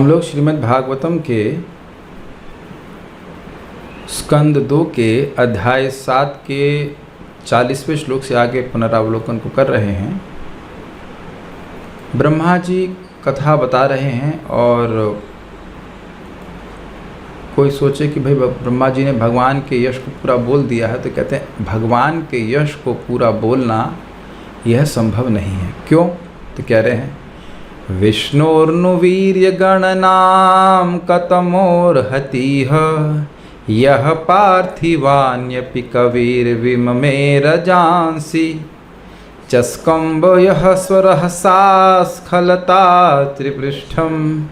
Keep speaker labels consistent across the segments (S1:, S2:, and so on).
S1: हम लोग श्रीमद् भागवतम के स्कंद 2 के अध्याय 7 के 40वें श्लोक से आगे पुनरावलोकन को कर रहे हैं। ब्रह्मा जी कथा बता रहे हैं और कोई सोचे कि भाई ब्रह्मा जी ने भगवान के यश को पूरा बोल दिया है, तो कहते हैं भगवान के यश को पूरा बोलना यह संभव नहीं है। क्यों? तो कह रहे हैं विष्णोर्नुवीर्य गणनाम कतमोर्हतिह यह पार्थिवान्यपि कविर्विममे रजांसि चस्कम्ब यह स्वरहसा स्खलता त्रिपृष्ठम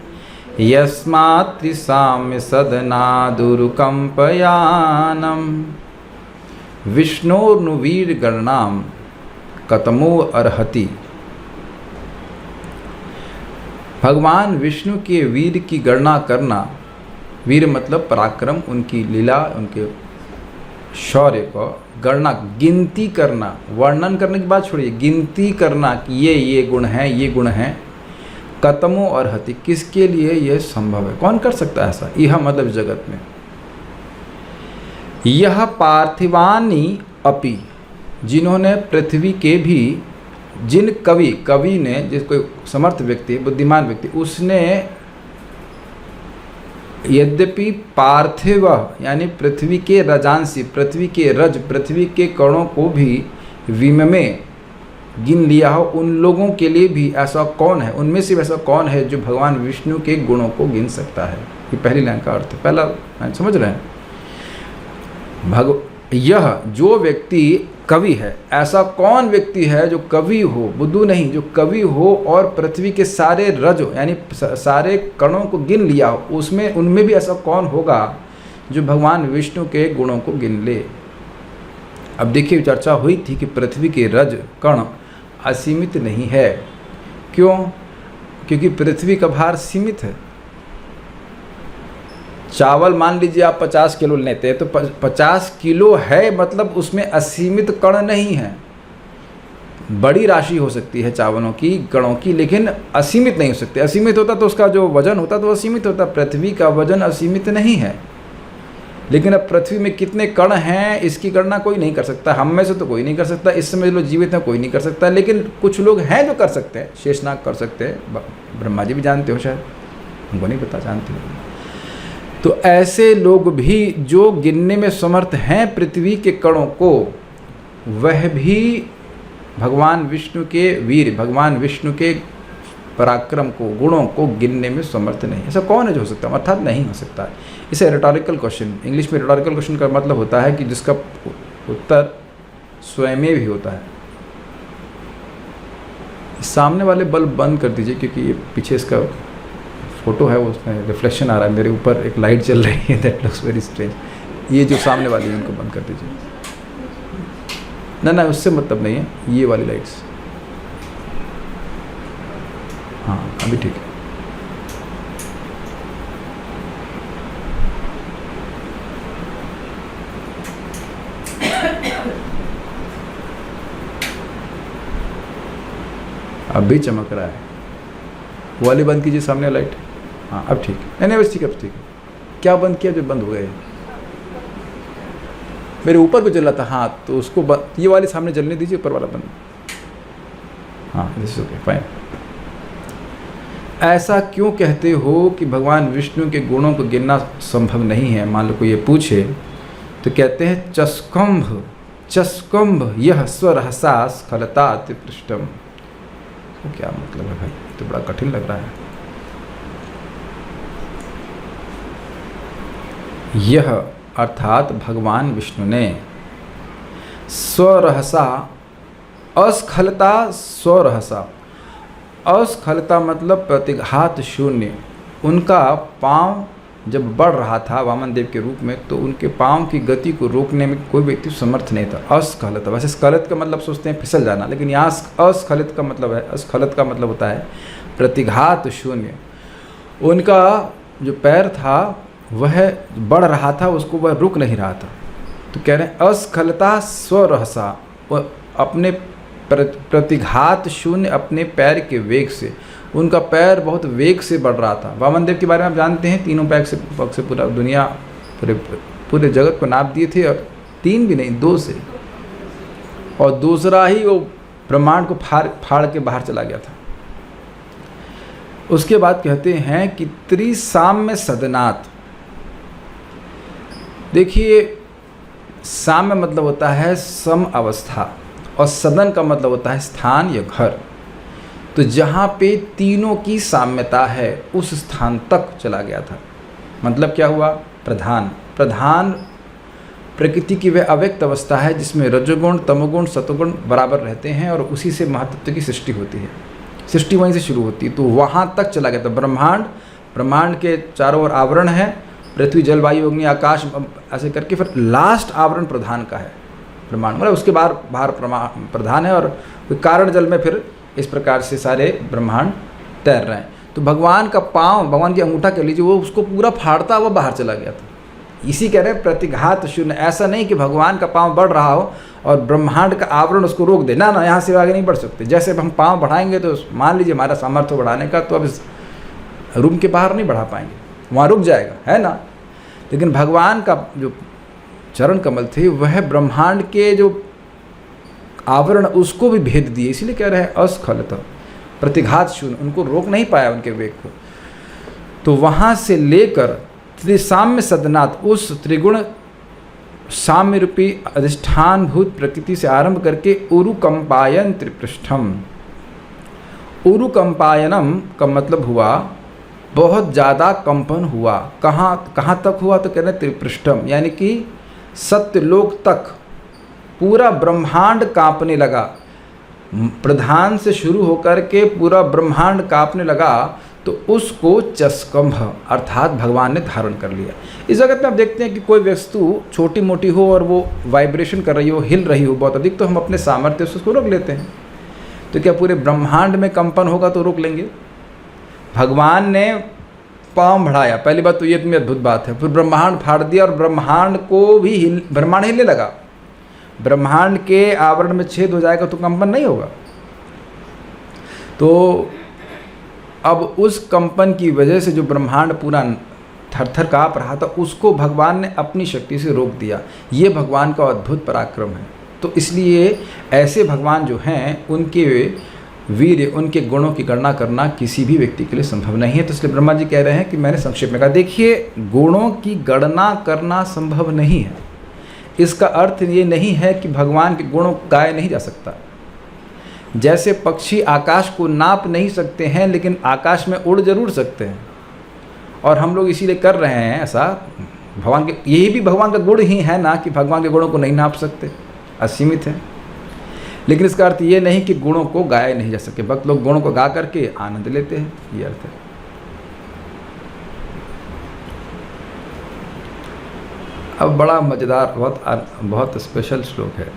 S1: यस्मात् त्रिसाम्य सदना दुर्कंपयानम। विष्णोर्नुवीर्य गणनाम कतमो अर्हति। भगवान विष्णु के वीर की गणना करना, वीर मतलब पराक्रम, उनकी लीला, उनके शौर्य को गणना, गिनती करना, वर्णन करने की बात छोड़िए, गिनती करना कि ये गुण हैं, ये गुण हैं। कतमो और हति, किसके लिए यह संभव है? कौन कर सकता है ऐसा? यह मतलब जगत में। यह पार्थिवानी अपि, जिन्होंने पृथ्वी के भी, जिन कवि ने, जिस कोई समर्थ व्यक्ति, बुद्धिमान व्यक्ति, उसने यद्यपि पार्थिव यानी पृथ्वी के रजांसी, पृथ्वी के रज, पृथ्वी के कणों को भी विममे गिन लिया हो, उन लोगों के लिए भी ऐसा कौन है, उनमें से ऐसा कौन है जो भगवान विष्णु के गुणों को गिन सकता है? ये पहली लाइन का अर्थ है। पहला लाइन समझ रहे हैं? यह जो व्यक्ति कवि है, ऐसा कौन व्यक्ति है जो कवि हो, बुद्धू नहीं, जो कवि हो और पृथ्वी के सारे रज यानी सारे कणों को गिन लिया हो, उसमें उनमें भी ऐसा कौन होगा जो भगवान विष्णु के गुणों को गिन ले? अब देखिए, चर्चा हुई थी कि पृथ्वी के रज कण असीमित नहीं है। क्यों? क्योंकि पृथ्वी का भार सीमित है। चावल मान लीजिए आप 50 किलो लेते हैं, तो 50 किलो है, मतलब उसमें असीमित कण नहीं है। बड़ी राशि हो सकती है चावलों की, कणों की, लेकिन असीमित नहीं हो सकती। असीमित होता तो उसका जो वजन होता तो असीमित होता। पृथ्वी का वजन असीमित नहीं है, लेकिन अब पृथ्वी में कितने कण हैं इसकी गणना कोई नहीं कर सकता। हम में से तो कोई नहीं कर सकता, इस समय जो लोग जीवित हैं कोई नहीं कर सकता, लेकिन कुछ लोग हैं जो कर सकते हैं। शेषनाग कर सकते हैं, ब्रह्मा जी भी जानते हो, शायद हमको नहीं पता, जानते हो। तो ऐसे लोग भी जो गिनने में समर्थ हैं पृथ्वी के कणों को, वह भी भगवान विष्णु के वीर, भगवान विष्णु के पराक्रम को, गुणों को गिनने में समर्थ नहीं। ऐसा कौन है जो हो सकता है? अर्थात नहीं हो सकता। इसे रिटोरिकल क्वेश्चन, इंग्लिश में रिटोरिकल क्वेश्चन का मतलब होता है कि जिसका उत्तर स्वयं में भी होता है। सामने वाले बल्ब बंद कर दीजिए, क्योंकि ये पीछे इसका फोटो है, वो उसमें रिफ्लेक्शन आ रहा है। मेरे ऊपर एक लाइट चल रही है, दैट लुक्स वेरी स्ट्रेंज। ये जो सामने वाली है उनको बंद कर दीजिए। ना उससे मतलब नहीं है, ये वाली लाइट्स। हाँ, अभी ठीक है। अभी चमक रहा है। वो वाली बंद कीजिए, सामने लाइट। हाँ, अब ठीक है। नहीं बस ठीक है, अब ठीक है। क्या बंद किया जो बंद हो गए? मेरे ऊपर को जल रहा था। हाँ, तो उसको ये वाली सामने जलने दीजिए, ऊपर वाला बंद। हाँ, दिस इज ओके, फाइन। ऐसा क्यों कहते हो कि भगवान विष्णु के गुणों को गिनना संभव नहीं है? मान लो कोई ये पूछे तो कहते हैं चस्कंभ यह स्वरहसा स्खलता त्रिपृष्ठम। तो क्या मतलब है भाई? तो बड़ा कठिन लग रहा है। यह अर्थात भगवान विष्णु ने स्वरहसा, अस्खलता, स्वरहसा, अस्खलता मतलब प्रतिघात शून्य। उनका पांव जब बढ़ रहा था वामन देव के रूप में, तो उनके पांव की गति को रोकने में कोई व्यक्ति समर्थ नहीं था। अस्खलता, वैसे स्खलित का मतलब सोचते हैं फिसल जाना, लेकिन यहाँ अस्खलित का मतलब है, अस्खलित का मतलब होता है प्रतिघात शून्य। उनका जो पैर था वह बढ़ रहा था, उसको वह रुक नहीं रहा था। तो कह रहे हैं अस्खलता स्वरहसा, वह अपने प्रतिघात शून्य अपने पैर के वेग से, उनका पैर बहुत वेग से बढ़ रहा था। वामन देव के बारे में आप जानते हैं, तीनों पैर से पूरा दुनिया पूरे जगत को नाप दिए थे, और 3 भी नहीं 2 से, और दूसरा ही वो ब्रह्मांड को फाड़ के बाहर चला गया था। उसके बाद कहते हैं कि त्रिसाम्य सदनात्। देखिए, साम्य मतलब होता है सम अवस्था, और सदन का मतलब होता है स्थान या घर। तो जहाँ पे तीनों की साम्यता है उस स्थान तक चला गया था। मतलब क्या हुआ? प्रधान प्रकृति की वह अव्यक्त अवस्था है जिसमें रजोगुण तमोगुण सतोगुण बराबर रहते हैं, और उसी से महातत्व की सृष्टि होती है। सृष्टि वहीं से शुरू होती है, तो वहाँ तक चला गया था। ब्रह्मांड के चारों ओर आवरण है, पृथ्वी जल वायु अग्नि आकाश ऐसे करके, फिर लास्ट आवरण प्रधान का है ब्रह्मांड, मतलब उसके बाहर प्रधान है, और कारण जल में फिर इस प्रकार से सारे ब्रह्मांड तैर रहे हैं। तो भगवान का पाँव, भगवान की अंगूठा कह लीजिए, वो उसको पूरा फाड़ता हुआ बाहर चला गया था। इसी कह रहे हैं प्रतिघात शून्य। ऐसा नहीं कि भगवान का पाँव बढ़ रहा हो और ब्रह्मांड का आवरण उसको रोक दे, ना यहाँ से आगे नहीं बढ़ सकते। जैसे अब हम पाँव बढ़ाएंगे तो मान लीजिए हमारा सामर्थ्य बढ़ाने का, तो अब इस रूम के बाहर नहीं बढ़ा पाएंगे, वहाँ रुक जाएगा, है ना। लेकिन भगवान का जो चरण कमल थे वह ब्रह्मांड के जो आवरण उसको भी भेद दिए, इसीलिए कह रहे हैं अस्खलित प्रतिघात शून्य, उनको रोक नहीं पाया उनके वेग को। तो वहाँ से लेकर त्रिसाम्य सदनात्, उस त्रिगुण साम्य रूपी अधिष्ठानभूत प्रकृति से आरंभ करके उरुकंपायन त्रिपृष्ठम। उरुकंपायनम का मतलब हुआ बहुत ज़्यादा कंपन हुआ। कहाँ तक हुआ? तो कह रहे हैं त्रिपृष्ठम, यानी कि सत्यलोक तक पूरा ब्रह्मांड कांपने लगा। प्रधान से शुरू होकर के पूरा ब्रह्मांड कांपने लगा, तो उसको चस्कंभ अर्थात भगवान ने धारण कर लिया। इस जगत में आप देखते हैं कि कोई वस्तु छोटी मोटी हो और वो वाइब्रेशन कर रही हो, हिल रही हो बहुत अधिक, तो हम अपने सामर्थ्य से उसको रोक लेते हैं। तो क्या पूरे ब्रह्मांड में कंपन होगा तो रोक लेंगे? भगवान ने पाँव बढ़ाया, पहली बात तो ये इतनी अद्भुत बात है। फिर ब्रह्मांड फाड़ दिया, और ब्रह्मांड को भी ब्रह्मांड हिलने लगा। ब्रह्मांड के आवरण में छेद हो जाएगा तो कंपन नहीं होगा। तो अब उस कंपन की वजह से जो ब्रह्मांड पूरा थर-थर काँप रहा था, उसको भगवान ने अपनी शक्ति से रोक दिया। ये भगवान का अद्भुत पराक्रम है। तो इसलिए ऐसे भगवान जो हैं, उनके वीर्य, उनके गुणों की गणना करना किसी भी व्यक्ति के लिए संभव नहीं है। तो इसलिए ब्रह्मा जी कह रहे हैं कि मैंने संक्षेप में कहा, देखिए गुणों की गणना करना संभव नहीं है। इसका अर्थ ये नहीं है कि भगवान के गुणों को गाया नहीं जा सकता। जैसे पक्षी आकाश को नाप नहीं सकते हैं, लेकिन आकाश में उड़ जरूर सकते हैं, और हम लोग इसीलिए कर रहे हैं ऐसा। भगवान के, यही भी भगवान का गुण ही है ना, कि भगवान के गुणों को नहीं नाप सकते, असीमित है। लेकिन इसका अर्थ ये नहीं कि गुणों को गाया नहीं जा सके। भक्त लोग गुणों को गा करके आनंद लेते हैं, ये अर्थ है। अब बड़ा मज़ेदार, बहुत स्पेशल श्लोक है।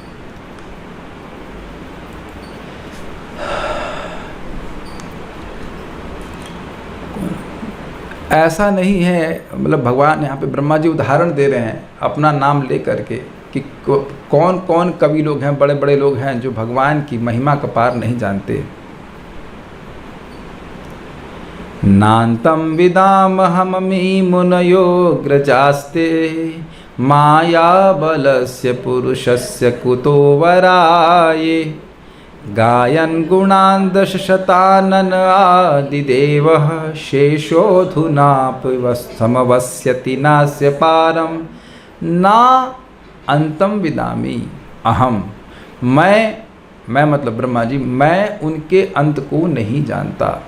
S1: ऐसा नहीं है, मतलब भगवान यहाँ पे ब्रह्मा जी उदाहरण दे रहे हैं अपना नाम ले करके कि कौन कौन कवि लोग हैं, बड़े बड़े लोग हैं जो भगवान की महिमा का पार नहीं जानते। नान्तं विदामहममी मुनयोग्रजास्ते माया बलस्य पुरुषस्य कुतो वराये गायन् गुणान् दशशतानन आदिदेवः शेषोऽधुनाप्यवस्थमवस्यति नास्य पारं ना अंतम विदामी अहम। मैं मतलब ब्रह्मा जी, मैं उनके अंत को नहीं जानता।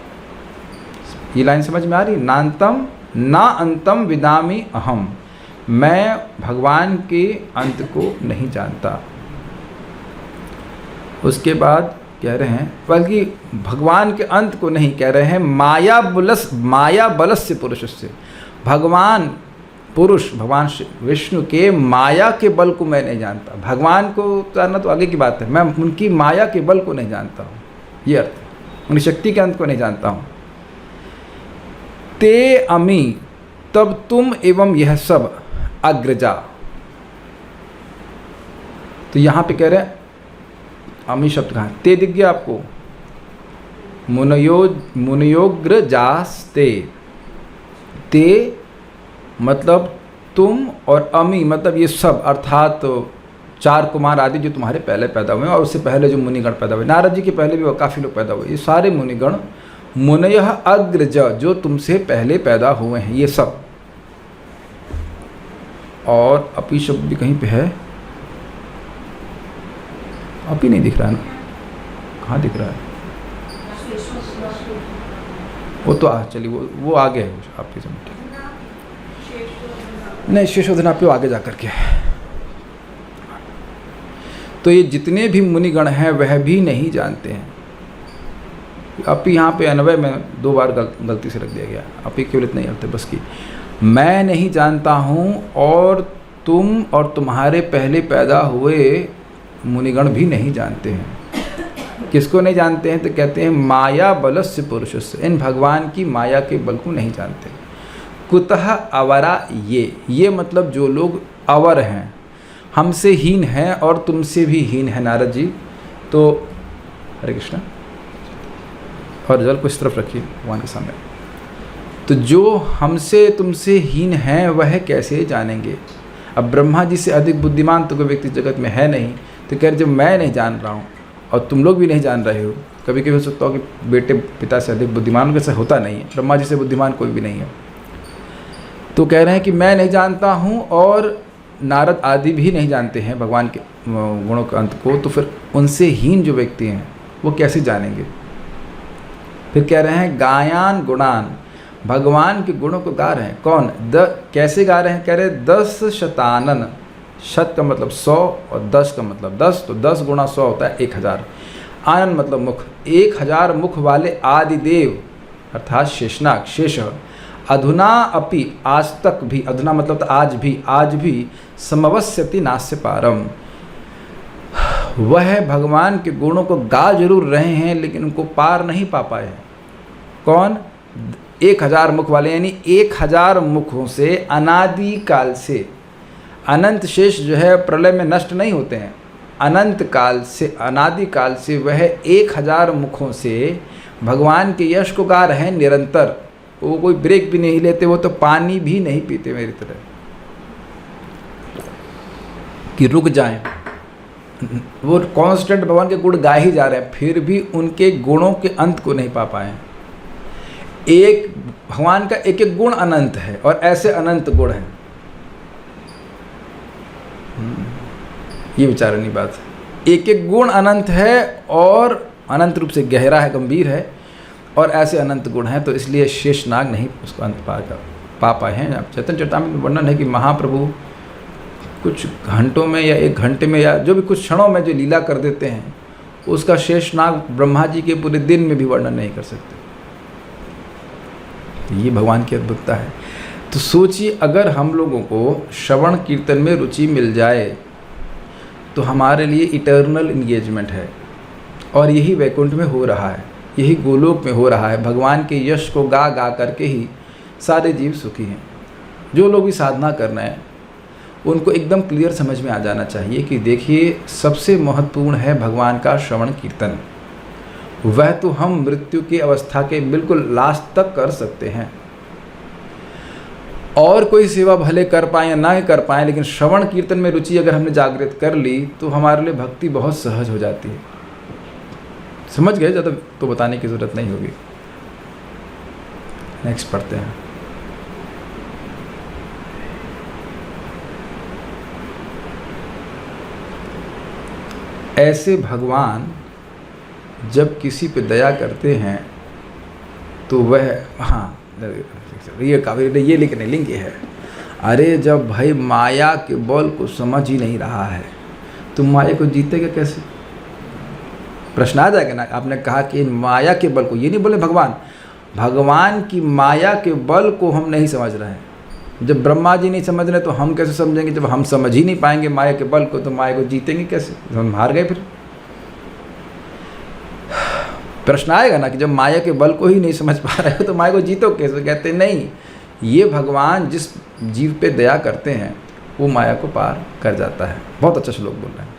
S1: ये लाइन समझ में आ रही? नान्तम ना अंतम विदामी अहम, मैं भगवान के अंत को नहीं जानता। उसके बाद कह रहे हैं, बल्कि भगवान के अंत को नहीं कह रहे हैं, माया बलस्य पुरुषस्य, भगवान पुरुष भगवान विष्णु के माया के बल को मैं नहीं जानता। भगवान को जानना तो आगे की बात है, मैं उनकी माया के बल को नहीं जानता हूँ, ये अर्थ है। उनकी शक्ति के अंत को नहीं जानता हूँ। ते अमी, तब तुम एवं यह सब अग्रजा। तो यहाँ पे कह रहे हैं अमी शब्द कहाँ, ते दिख गया आपको, मुनयोग्र जास्ते, ते मतलब तुम, और अमी मतलब ये सब, अर्थात 4 कुमार आदि जो तुम्हारे पहले पैदा हुए और उससे पहले जो मुनिगण पैदा हुए, नारद जी के पहले भी काफ़ी लोग पैदा हुए, ये सारे मुनिगण, मुनयः अग्रज जो तुमसे पहले पैदा हुए हैं ये सब। और अपी शब्द भी कहीं पे है, अपी नहीं दिख रहा है ना, कहाँ दिख रहा है वो तो चलिए वो आगे है आपके समझ, नहीं शेषोधन आप आगे जा करके। तो ये जितने भी मुनिगण हैं वह भी नहीं जानते हैं। अपी यहाँ पे अन्वय में 2 बार गलती से रख दिया गया, अपी केवल इतना ही अर्थ है बस की, मैं नहीं जानता हूँ और तुम और तुम्हारे पहले पैदा हुए मुनिगण भी नहीं जानते हैं। किसको नहीं जानते हैं? तो कहते हैं माया बलस्य पुरुषस्य, इन भगवान की माया के बल को नहीं जानते। कुतः अवरा ये मतलब जो लोग अवर हैं, हमसे हीन हैं और तुमसे भी हीन है नारद जी। तो हरे कृष्णा, और जल को इस तरफ रखिए भगवान के सामने। तो जो हमसे तुमसे हीन हैं वह कैसे जानेंगे? अब ब्रह्मा जी से अधिक बुद्धिमान तो कोई व्यक्ति जगत में है नहीं, तो कह रहे जब मैं नहीं जान रहा हूँ और तुम लोग भी नहीं जान रहे हो, कभी कभी हो सकता हो कि बेटे पिता से अधिक बुद्धिमान, कैसे होता नहीं है, ब्रह्मा जी से बुद्धिमान कोई भी नहीं है। तो कह रहे हैं कि मैं नहीं जानता हूँ और नारद आदि भी नहीं जानते हैं भगवान के गुणों के अंत को, तो फिर उनसे हीन जो व्यक्ति हैं वो कैसे जानेंगे? फिर कह रहे हैं गायान गुणान, भगवान के गुणों को गा रहे हैं। कौन? कैसे गा रहे हैं? कह रहे 10 शतानन, शत का मतलब 100 और 10 का मतलब 10, तो 10 गुणा 100 होता है 1000। आनन मतलब मुख, 1000 मुख वाले आदिदेव अर्थात शेषनाग, शेष। अधुना अपि, आज तक भी, अधुना मतलब तो आज भी समवस्यति नास्य पारम, वह भगवान के गुणों को गा जरूर रहे हैं लेकिन उनको पार नहीं पा पाए हैं। कौन? 1000 मुख वाले, यानी 1000 मुखों से अनादि काल से, अनंत शेष जो है प्रलय में नष्ट नहीं होते हैं, अनंत काल से, अनादि काल से वह 1000 मुखों से भगवान के यश को गा रहे हैं निरंतर। वो कोई ब्रेक भी नहीं लेते, वो तो पानी भी नहीं पीते मेरी तरह कि रुक जाएं। वो कांस्टेंट भगवान के गुण गा ही जा रहे हैं, फिर भी उनके गुणों के अंत को नहीं पा पाए। एक भगवान का एक एक गुण अनंत है और ऐसे अनंत गुण हैं। ये विचारनीय बात है। एक एक गुण अनंत है और अनंत रूप से गहरा है, गंभीर है, और ऐसे अनंत गुण हैं, तो इसलिए शेषनाग नहीं उसको अंत पा पाए हैं। अब चैतन्य चरितामृत में वर्णन है कि महाप्रभु कुछ घंटों में या 1 घंटे में या जो भी कुछ क्षणों में जो लीला कर देते हैं, उसका शेषनाग ब्रह्मा जी के पूरे दिन में भी वर्णन नहीं कर सकते। ये भगवान की अद्भुतता है। तो सोचिए, अगर हम लोगों को श्रवण कीर्तन में रुचि मिल जाए तो हमारे लिए इटर्नल इंगेजमेंट है, और यही वैकुंठ में हो रहा है, यही गोलोक में हो रहा है। भगवान के यश को गा गा करके ही सारे जीव सुखी हैं। जो लोग भी साधना कर रहे हैं उनको एकदम क्लियर समझ में आ जाना चाहिए कि देखिए, सबसे महत्वपूर्ण है भगवान का श्रवण कीर्तन। वह तो हम मृत्यु की अवस्था के बिल्कुल लास्ट तक कर सकते हैं, और कोई सेवा भले कर पाएँ या ना कर पाएँ, लेकिन श्रवण कीर्तन में रुचि अगर हमने जागृत कर ली तो हमारे लिए भक्ति बहुत सहज हो जाती है। समझ गए? ज़्यादा तो बताने की ज़रूरत नहीं होगी। नेक्स्ट पढ़ते हैं। ऐसे भगवान जब किसी पे दया करते हैं तो वह, हाँ ये लिखने लिंग है, अरे जब भाई माया के बल को समझ ही नहीं रहा है तो माया को जीतेगा कैसे? प्रश्न आ जाएगा ना। आपने कहा कि माया के बल को, ये नहीं बोले भगवान की माया के बल को हम नहीं समझ रहे हैं। जब ब्रह्मा जी नहीं समझ रहे तो हम कैसे समझेंगे? जब हम समझ ही नहीं पाएंगे माया के बल को तो माया को जीतेंगे कैसे? हम हार गए। फिर प्रश्न आएगा ना कि जब माया के बल को ही नहीं समझ पा रहे हो तो माया को जीतो कैसे? कहते नहीं, ये भगवान जिस जीव पे दया करते हैं वो माया को पार कर जाता है। बहुत अच्छा श्लोक बोल रहे हैं।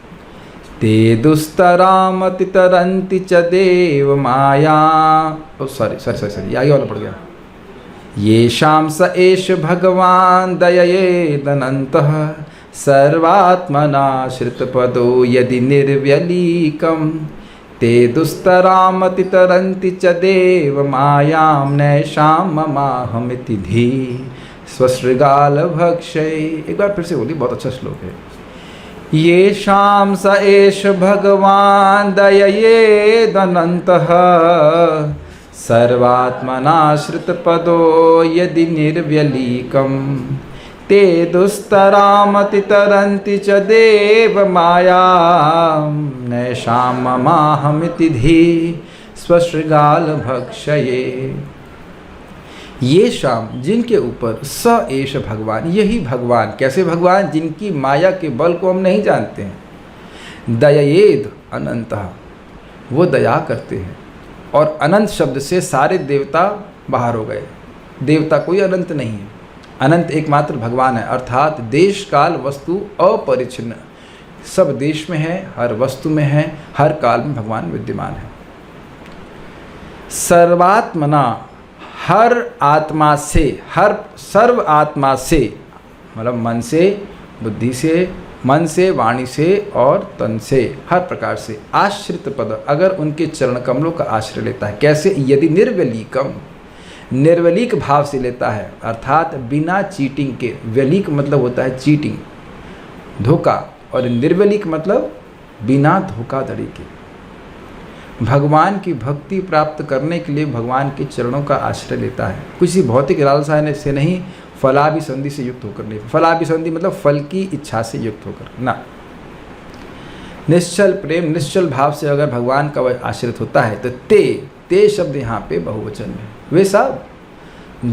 S1: ते दुस्तरामति तरन्ति च देव माया। सॉरी आगे वाला पड़ गया। येषां स एष भगवान् दययेदनन्तः सर्वात्मनाश्रितपदो यदि निर्व्यलीकं ते दुस्तरामति तरन्ति च देव मायां नैषां ममाहमिति धी स्वशृगाल भक्षय। एक बार फिर से बोली, बहुत अच्छा श्लोक है। येषां स एष भगवान् दययेदनन्तः सर्वात्मनाश्रितपदो यदि निर्व्यलीकं ते दुस्तरामति तरन्ति च देव मायां नैषां ममाहमिति धी स्वशृगाल भक्षये। ये शाम जिनके ऊपर स एष भगवान, यही भगवान। कैसे भगवान? जिनकी माया के बल को हम नहीं जानते हैं। दययेद अनंतः, वो दया करते हैं। और अनंत शब्द से सारे देवता बाहर हो गए। देवता कोई अनंत नहीं है, अनंत एकमात्र भगवान है। अर्थात देश काल वस्तु अपरिच्छिन्न, सब देश में है, हर वस्तु में है, हर काल में भगवान विद्यमान है। सर्वात्मना, हर आत्मा से, हर सर्व आत्मा से, मतलब मन से, बुद्धि से, मन से, वाणी से और तन से, हर प्रकार से आश्रित पद, अगर उनके चरण कमलों का आश्रय लेता है। कैसे? यदि निर्वलीकम, निर्वलीक भाव से लेता है, अर्थात बिना चीटिंग के। वलीक मतलब होता है चीटिंग, धोखा, और निर्वलीक मतलब बिना धोखाधड़ी के। भगवान की भक्ति प्राप्त करने के लिए भगवान के चरणों का आश्रय लेता है। किसी भौतिक लालसा से नहीं, फलाभिसंधि से युक्त होकर नहीं। फलाभिसंधि मतलब फल की इच्छा से युक्त होकर ना, निश्चल प्रेम, निश्चल भाव से अगर भगवान का वह आश्रित होता है तो ते शब्द यहाँ पे बहुवचन में। वे सब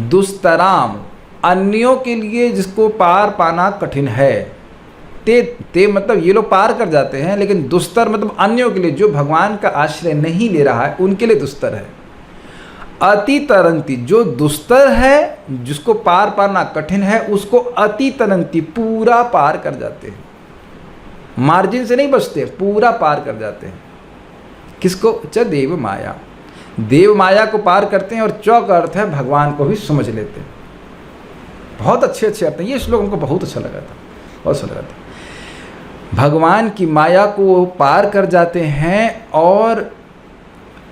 S1: दुस्तराम, अन्यों के लिए जिसको पार पाना कठिन है। ते मतलब ये लोग पार कर जाते हैं, लेकिन दुस्तर मतलब अन्यों के लिए, जो भगवान का आश्रय नहीं ले रहा है उनके लिए दुस्तर है। अति तरंती, जो दुस्तर है, जिसको पार पाना कठिन है, उसको अति तरंती, पूरा पार कर जाते हैं। मार्जिन से नहीं बचते, पूरा पार कर जाते हैं। किसको? च देव माया, देव माया को पार करते हैं। और च का अर्थ है भगवान को भी समझ लेते हैं। बहुत अच्छे अच्छे अर्थ हैं। ये श्लोक हमको बहुत अच्छा लगा था, बहुत अच्छा लगा था। भगवान की माया को पार कर जाते हैं और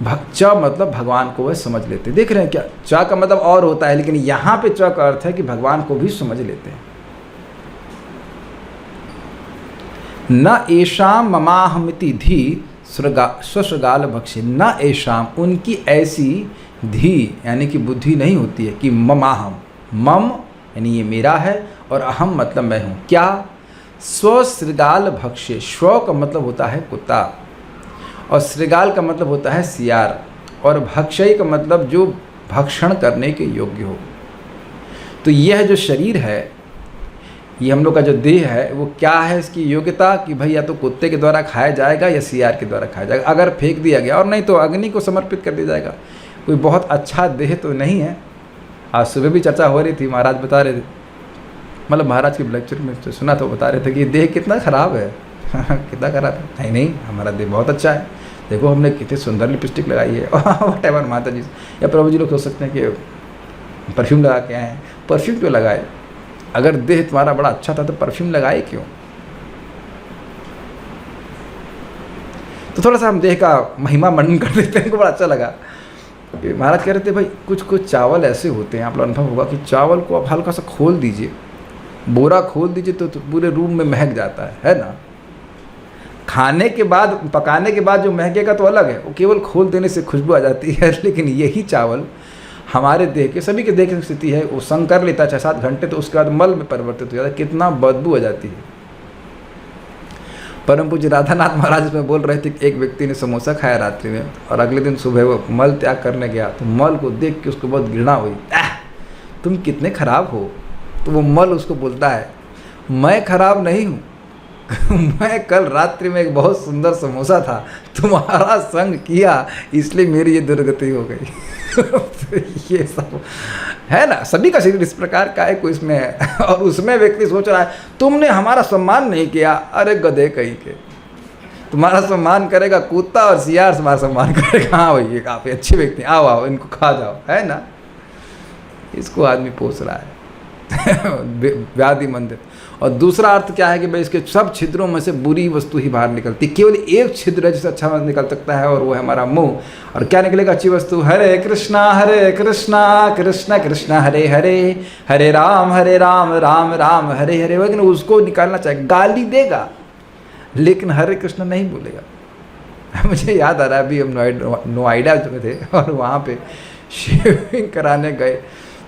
S1: च मतलब भगवान को वह समझ लेते हैं। देख रहे हैं क्या? च का मतलब और होता है, लेकिन यहाँ पे च का अर्थ है कि भगवान को भी समझ लेते हैं। न एषाम ममाहमिति धी स्वशृगाल भक्षे। न एषाम, उनकी ऐसी धी यानी कि बुद्धि नहीं होती है कि ममाहम, मम यानी ये मेरा है और अहम मतलब मैं हूँ। क्या? स्वशृगाल भक्ष्य। श्व का मतलब होता है कुत्ता और श्रृगाल का मतलब होता है सियार, और भक्षय का मतलब जो भक्षण करने के योग्य हो। तो यह जो शरीर है, ये हम लोग का जो देह है, वो क्या है? इसकी योग्यता कि भाई या तो कुत्ते के द्वारा खाया जाएगा या सियार के द्वारा खाया जाएगा, अगर फेंक दिया गया, और नहीं तो अग्नि को समर्पित कर दिया जाएगा। कोई बहुत अच्छा देह तो नहीं है। आज सुबह भी चर्चा हो रही थी, महाराज बता रहे थे, मतलब महाराज के लेक्चर में तो सुना तो बता रहे थे कि देह कितना ख़राब है। कितना ख़राब है? नहीं, हमारा देह बहुत अच्छा है। देखो हमने कितनी सुंदर लिपस्टिक लगाई है। वट एवर माता जी या प्रभु जी लोग सोच सकते हैं कि परफ्यूम लगा के आए हैं। परफ्यूम क्यों लगाए? अगर देह तुम्हारा बड़ा अच्छा था तो परफ्यूम लगाए क्यों? तो थोड़ा सा हम देह का महिमा मंडन कर देते हैं, हमको बड़ा अच्छा लगा। महाराज कह रहे थे भाई कुछ चावल ऐसे होते हैं, आप लोग अनुभव होगा कि चावल को आप हल्का सा खोल दीजिए, बोरा खोल दीजिए तो पूरे रूम में महक जाता है ना। खाने के बाद, पकाने के बाद जो महकेगा तो अलग है, वो केवल खोल देने से खुशबू आ जाती है। लेकिन यही चावल हमारे देह के, सभी के देह की स्थिति है, वो संग कर लेता है 6-7 घंटे, तो उसके बाद मल में परिवर्तित हो जाता है। कितना बदबू आ जाती है। परम पूज्य राधानाथ महाराज इसमें बोल रहे थे कि एक व्यक्ति ने समोसा खाया रात्रि में, और अगले दिन सुबह वो मल त्याग करने गया, तो मल को देख के उसको बहुत घृणा हुई। तुम कितने खराब हो। तो वो मल उसको बोलता है, मैं खराब नहीं हूँ, मैं कल रात्रि में एक बहुत सुंदर समोसा था, तुम्हारा संग किया, इसलिए मेरी ये दुर्गति हो गई। तो ये सब है ना, सभी का शरीर इस प्रकार का है, कोई इसमें है। और उसमें व्यक्ति सोच रहा है तुमने हमारा सम्मान नहीं किया। अरे गधे कहीं के, तुम्हारा सम्मान करेगा कुत्ता और सियार तुम्हारा सम्मान करेगा। हाँ भाई ये काफ़ी अच्छे व्यक्ति, आओ आओ इनको खा जाओ, है ना। इसको आदमी पोस रहा है व्याधि मंदिर। और दूसरा अर्थ क्या है कि भाई इसके सब छिद्रों में से बुरी वस्तु ही बाहर निकलती, केवल एक छिद्र है जिससे अच्छा निकल सकता है, और वो है हमारा मुंह। और क्या निकलेगा अच्छी वस्तु? हरे कृष्णा कृष्ण कृष्ण हरे हरे, हरे राम राम राम हरे हरे। लेकिन उसको निकालना चाहिए, गाली देगा लेकिन हरे कृष्ण नहीं बोलेगा। मुझे याद आ रहा है अभी हम नोएडा में थे और वहाँ पे शेविंग कराने गए,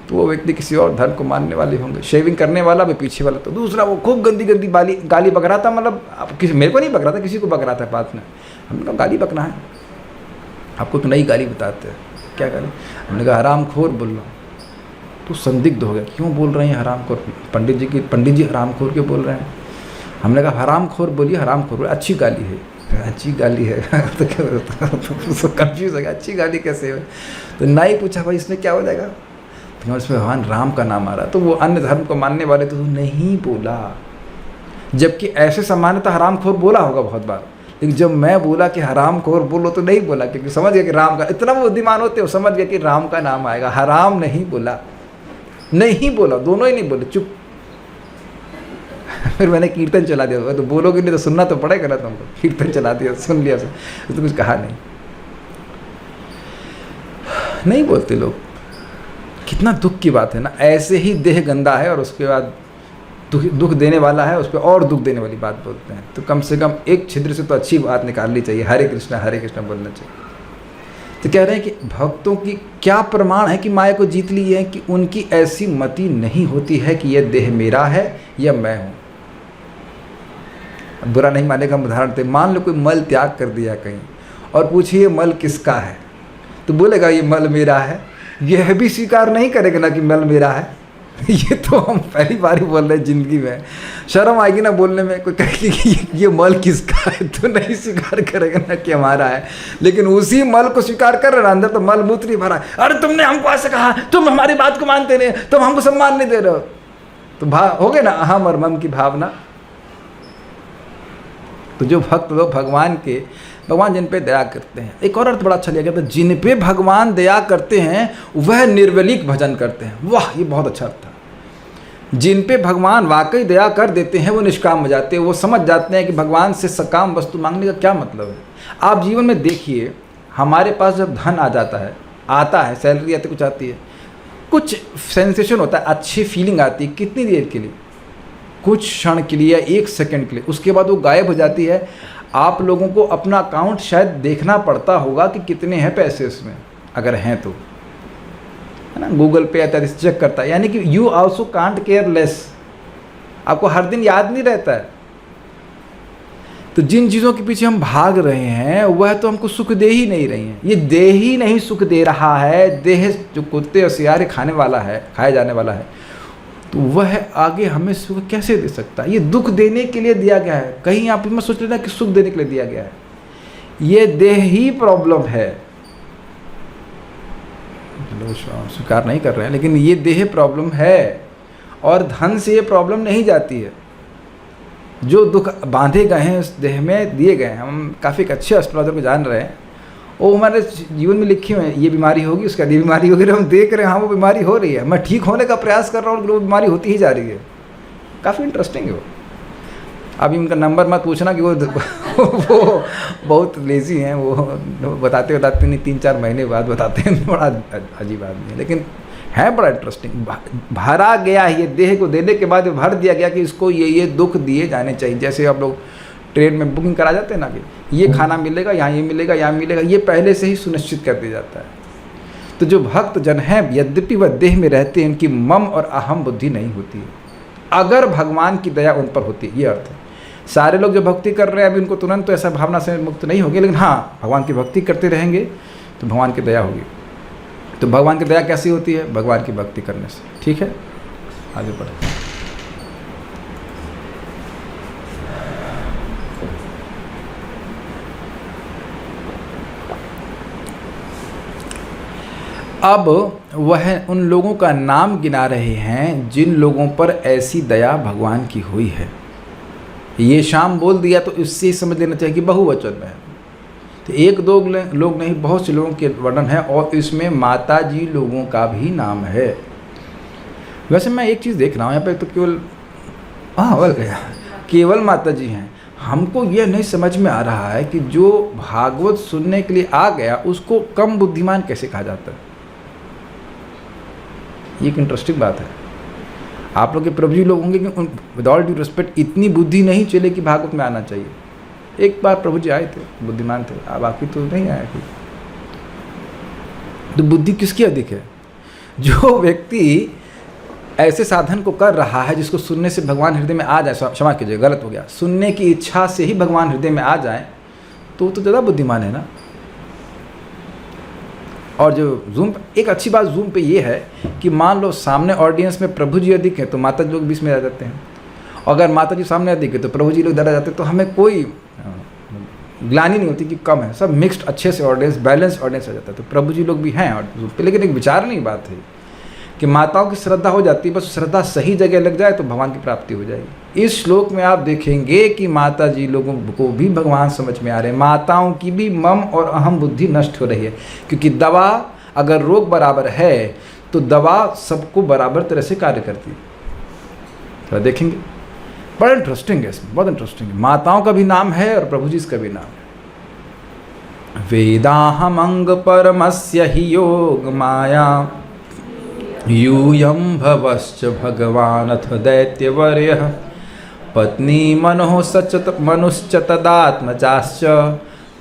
S1: तो वो व्यक्ति किसी और धर्म को मानने वाले होंगे, शेविंग करने वाला भी पीछे वाला, तो दूसरा वो खूब गंदी गंदी गाली बक रहा था। मतलब किसी, मेरे को नहीं बक रहा था, किसी को बक रहा था बात में। हमने कहा गाली बकना है आपको तो नई गाली बताते हैं, क्या गाली? हमने कहा हरामखोर बोल रहा हूँ। तो संदिग्ध हो गया, क्यों बोल रहे हैं हरामखोर? पंडित जी हरामखोर क्यों बोल रहे हैं? हमने कहा हरामखोर बोलिए, हरामखोर अच्छी गाली है, अच्छी गाली है। तो कंफ्यूज हो गया, अच्छी गाली कैसे है? तो नाई पूछा भाई इसमें क्या हो जाएगा? तो इसमें भगवान राम का नाम आ रहा, तो वो अन्य धर्म को मानने वाले तो नहीं बोला, जबकि ऐसे सामान्यतः हरामखोर बोला होगा बहुत बार, लेकिन जब मैं बोला कि हरामखोर बोलो तो नहीं बोला, क्योंकि समझ गया कि राम का, इतना वो बुद्धिमान होते हो, समझ गया कि राम का नाम आएगा, हराम नहीं बोला, नहीं बोला, दोनों ही नहीं बोले, चुप। फिर मैंने कीर्तन चला दिया, तो बोलोगे नहीं तो सुनना तो पड़ेगा ना तुमको। कीर्तन चला दिया, सुन लिया, तो कुछ कहा नहीं बोलते लोग। कितना दुख की बात है ना। ऐसे ही देह गंदा है और उसके बाद दुख देने वाला है, उस पर और दुख देने वाली बात बोलते हैं। तो कम से कम एक छिद्र से तो अच्छी बात निकालनी चाहिए, हरे कृष्ण बोलना चाहिए। तो कह रहे हैं कि भक्तों की क्या प्रमाण है कि माया को जीत ली है, कि उनकी ऐसी मति नहीं होती है कि यह देह मेरा है या मैं हूँ। बुरा नहीं मानेगा, उदाहरण दे, मान लो कोई मल त्याग कर दिया कहीं और पूछिए मल किसका है, तो बोलेगा ये मल मेरा है। यह भी स्वीकार नहीं करेगा ना कि मल मेरा है। ये तो हम पहली बार ही बोल रहे हैं जिंदगी में, शर्म आएगी ना बोलने में। कोई कहे कि ये मल किसका है, तो नहीं स्वीकार करेगा ना कि हमारा है, लेकिन उसी मल को स्वीकार कर रहे हैं, अंदर तो मल मूत्र ही भरा है। अरे तुमने हमको ऐसे कहा, तुम हमारी बात को मानते नहीं, तुम हमको सम्मान नहीं दे रहे हो, तो हो गए ना अहम और मम की भावना। तो जो भक्त लोग भगवान जिन पे दया करते हैं, एक और अर्थ बड़ा अच्छा लिया गया था, जिन पे भगवान दया करते हैं वह निर्वलिक भजन करते हैं। वाह, ये बहुत अच्छा अर्थ था। जिन पे भगवान वाकई दया कर देते हैं वो निष्काम हो जाते हैं, वो समझ जाते हैं कि भगवान से सकाम वस्तु मांगने का क्या मतलब है। आप जीवन में देखिए, हमारे पास जब धन आ जाता है, सैलरी आती, कुछ आती है, कुछ सेंसेशन होता है, अच्छी फीलिंग आती है, कितनी देर के लिए, कुछ क्षण के लिए या एक सेकंड के लिए, उसके बाद वो गायब हो जाती है। आप लोगों को अपना अकाउंट शायद देखना पड़ता होगा कि कितने हैं पैसे उसमें, अगर हैं तो, है ना, गूगल पे इत्यादि से चेक करता है। यानी कि you also can't care less, आपको हर दिन याद नहीं रहता है। तो जिन चीज़ों के पीछे हम भाग रहे हैं वह तो हमको सुख दे ही नहीं रही हैं। ये देह ही नहीं सुख दे रहा है, देह जो कुत्ते और सियारे खाने वाला है, खाए जाने वाला है, तो वह आगे हमें सुख कैसे दे सकता है? ये दुख देने के लिए दिया गया है। कहीं आप इसमें सोच लेना कि सुख देने के लिए दिया गया है। ये देह ही प्रॉब्लम है, स्वीकार नहीं कर रहे हैं, लेकिन ये देह प्रॉब्लम है और धन से ये प्रॉब्लम नहीं जाती है। जो दुख बांधे गए हैं उस देह में दिए गए हैं। हम काफ़ी एक अच्छे एस्ट्रोलॉजर को जान रहे हैं, वो हमारे जीवन में लिखे हुए हैं, ये बीमारी होगी, उसका ये बीमारी होगी, हम देख रहे हैं हाँ वो बीमारी हो रही है, मैं ठीक होने का प्रयास कर रहा हूँ, वो बीमारी होती ही जा रही है। काफ़ी इंटरेस्टिंग है वो। अभी उनका नंबर मत पूछना कि वो बहुत लेज़ी हैं, वो बताते नहीं, 3-4 महीने बाद बताते हैं, बड़ा अजीब आदमी है, लेकिन है बड़ा इंटरेस्टिंग। भरा गया ये देह को देने के बाद भर दिया गया कि इसको ये दुख दिए जाने चाहिए। जैसे आप लोग ट्रेन में बुकिंग करा जाते हैं ना कि ये खाना मिलेगा, यहाँ ये मिलेगा, यहाँ मिलेगा, ये पहले से ही सुनिश्चित कर दिया जाता है। तो जो भक्त जन हैं, यद्यपि वह देह में रहते हैं, उनकी मम और अहम बुद्धि नहीं होती है, अगर भगवान की दया उन पर होती है। ये अर्थ है। सारे लोग जो भक्ति कर रहे हैं अभी उनको तुरंत तो ऐसा भावना से मुक्त नहीं होगी, लेकिन हाँ भगवान की भक्ति करते रहेंगे तो भगवान की दया होगी। तो भगवान की दया कैसी होती है? भगवान की भक्ति करने से। ठीक है, आगे बढ़े। अब वह उन लोगों का नाम गिना रहे हैं जिन लोगों पर ऐसी दया भगवान की हुई है। ये शाम बोल दिया तो इससे समझ लेना चाहिए कि बहुवचन में है। तो एक दो लोग नहीं, बहुत से लोगों के वर्णन है और इसमें माता जी लोगों का भी नाम है। वैसे मैं एक चीज़ देख रहा हूँ यहाँ पे, तो केवल बोल गया केवल माता जी हैं। हमको यह नहीं समझ में आ रहा है कि जो भागवत सुनने के लिए आ गया उसको कम बुद्धिमान कैसे कहा जाता है। ये एक इंटरेस्टिंग बात है। आप लोग के प्रभु जी लोग होंगे कि विद ऑल ड्यू रिस्पेक्ट इतनी बुद्धि नहीं चले कि भागवत में आना चाहिए। एक बार प्रभु जी आए थे, बुद्धिमान थे, बाकी तो नहीं आया कोई। तो बुद्धि किसकी अधिक है? जो व्यक्ति ऐसे साधन को कर रहा है जिसको सुनने से भगवान हृदय में आ जाए, क्षमा कीजिए गलत हो गया, सुनने की इच्छा से ही भगवान हृदय में आ जाए, तो ज़्यादा बुद्धिमान है ना। और जो जूम एक अच्छी बात जूम पे ये है कि मान लो सामने ऑडियंस में प्रभु जी अधिक है तो माता जी लोग बीच में रह जाते हैं, अगर माता जी सामने अधिक है तो प्रभु जी लोग डरा जाते हैं, तो हमें कोई ग्लानि नहीं होती कि कम है, सब मिक्स्ड अच्छे से ऑडियंस, बैलेंस ऑडियंस हो जाता है। तो प्रभु जी लोग भी हैं और जूम पे, लेकिन एक विचार नहीं बात है कि माताओं की श्रद्धा हो जाती है, बस श्रद्धा सही जगह लग जाए तो भगवान की प्राप्ति हो जाएगी। इस श्लोक में आप देखेंगे कि माता जी लोगों को भी भगवान समझ में आ रहे हैं, माताओं की भी मम और अहम बुद्धि नष्ट हो रही है, क्योंकि दवा अगर रोग बराबर है तो दवा सबको बराबर तरह से कार्य करती है। तो देखेंगे, बड़ा इंटरेस्टिंग है इसमें, बहुत इंटरेस्टिंग है। माताओं का भी नाम है और प्रभु जी का भी नाम है। वेदाहम अंग परमस्य हि योग माया यूयं भवश्च भगवानथ दैत्यवर्यः पत्नी मनोः सचत मनुश्च तदात्मजाश्च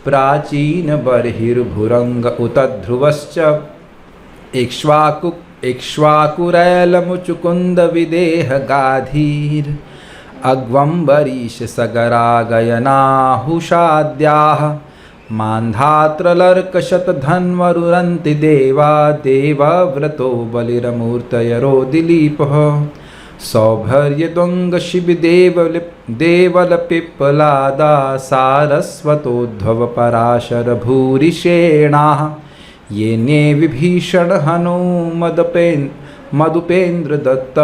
S1: प्राचीन बर्हिर्भुरंग उत ध्रुवश्च इक्ष्वाकुरैलमुचुकुंद विदेह गाधीर अग्वंबरीश सगरागयनाहुषाद्याः मान्धात्रलर्कशतधन्वरुरन्ति देवा देवव्रतो बलिरमूर्तयरो दिलीपः सौभर्यद्वङ्गशिबिदेवलपिप्पलादा सारस्वतोद्भव पराशर भूरिषेणाः येने विभीषण हनो मदुपेन्द्र दत्त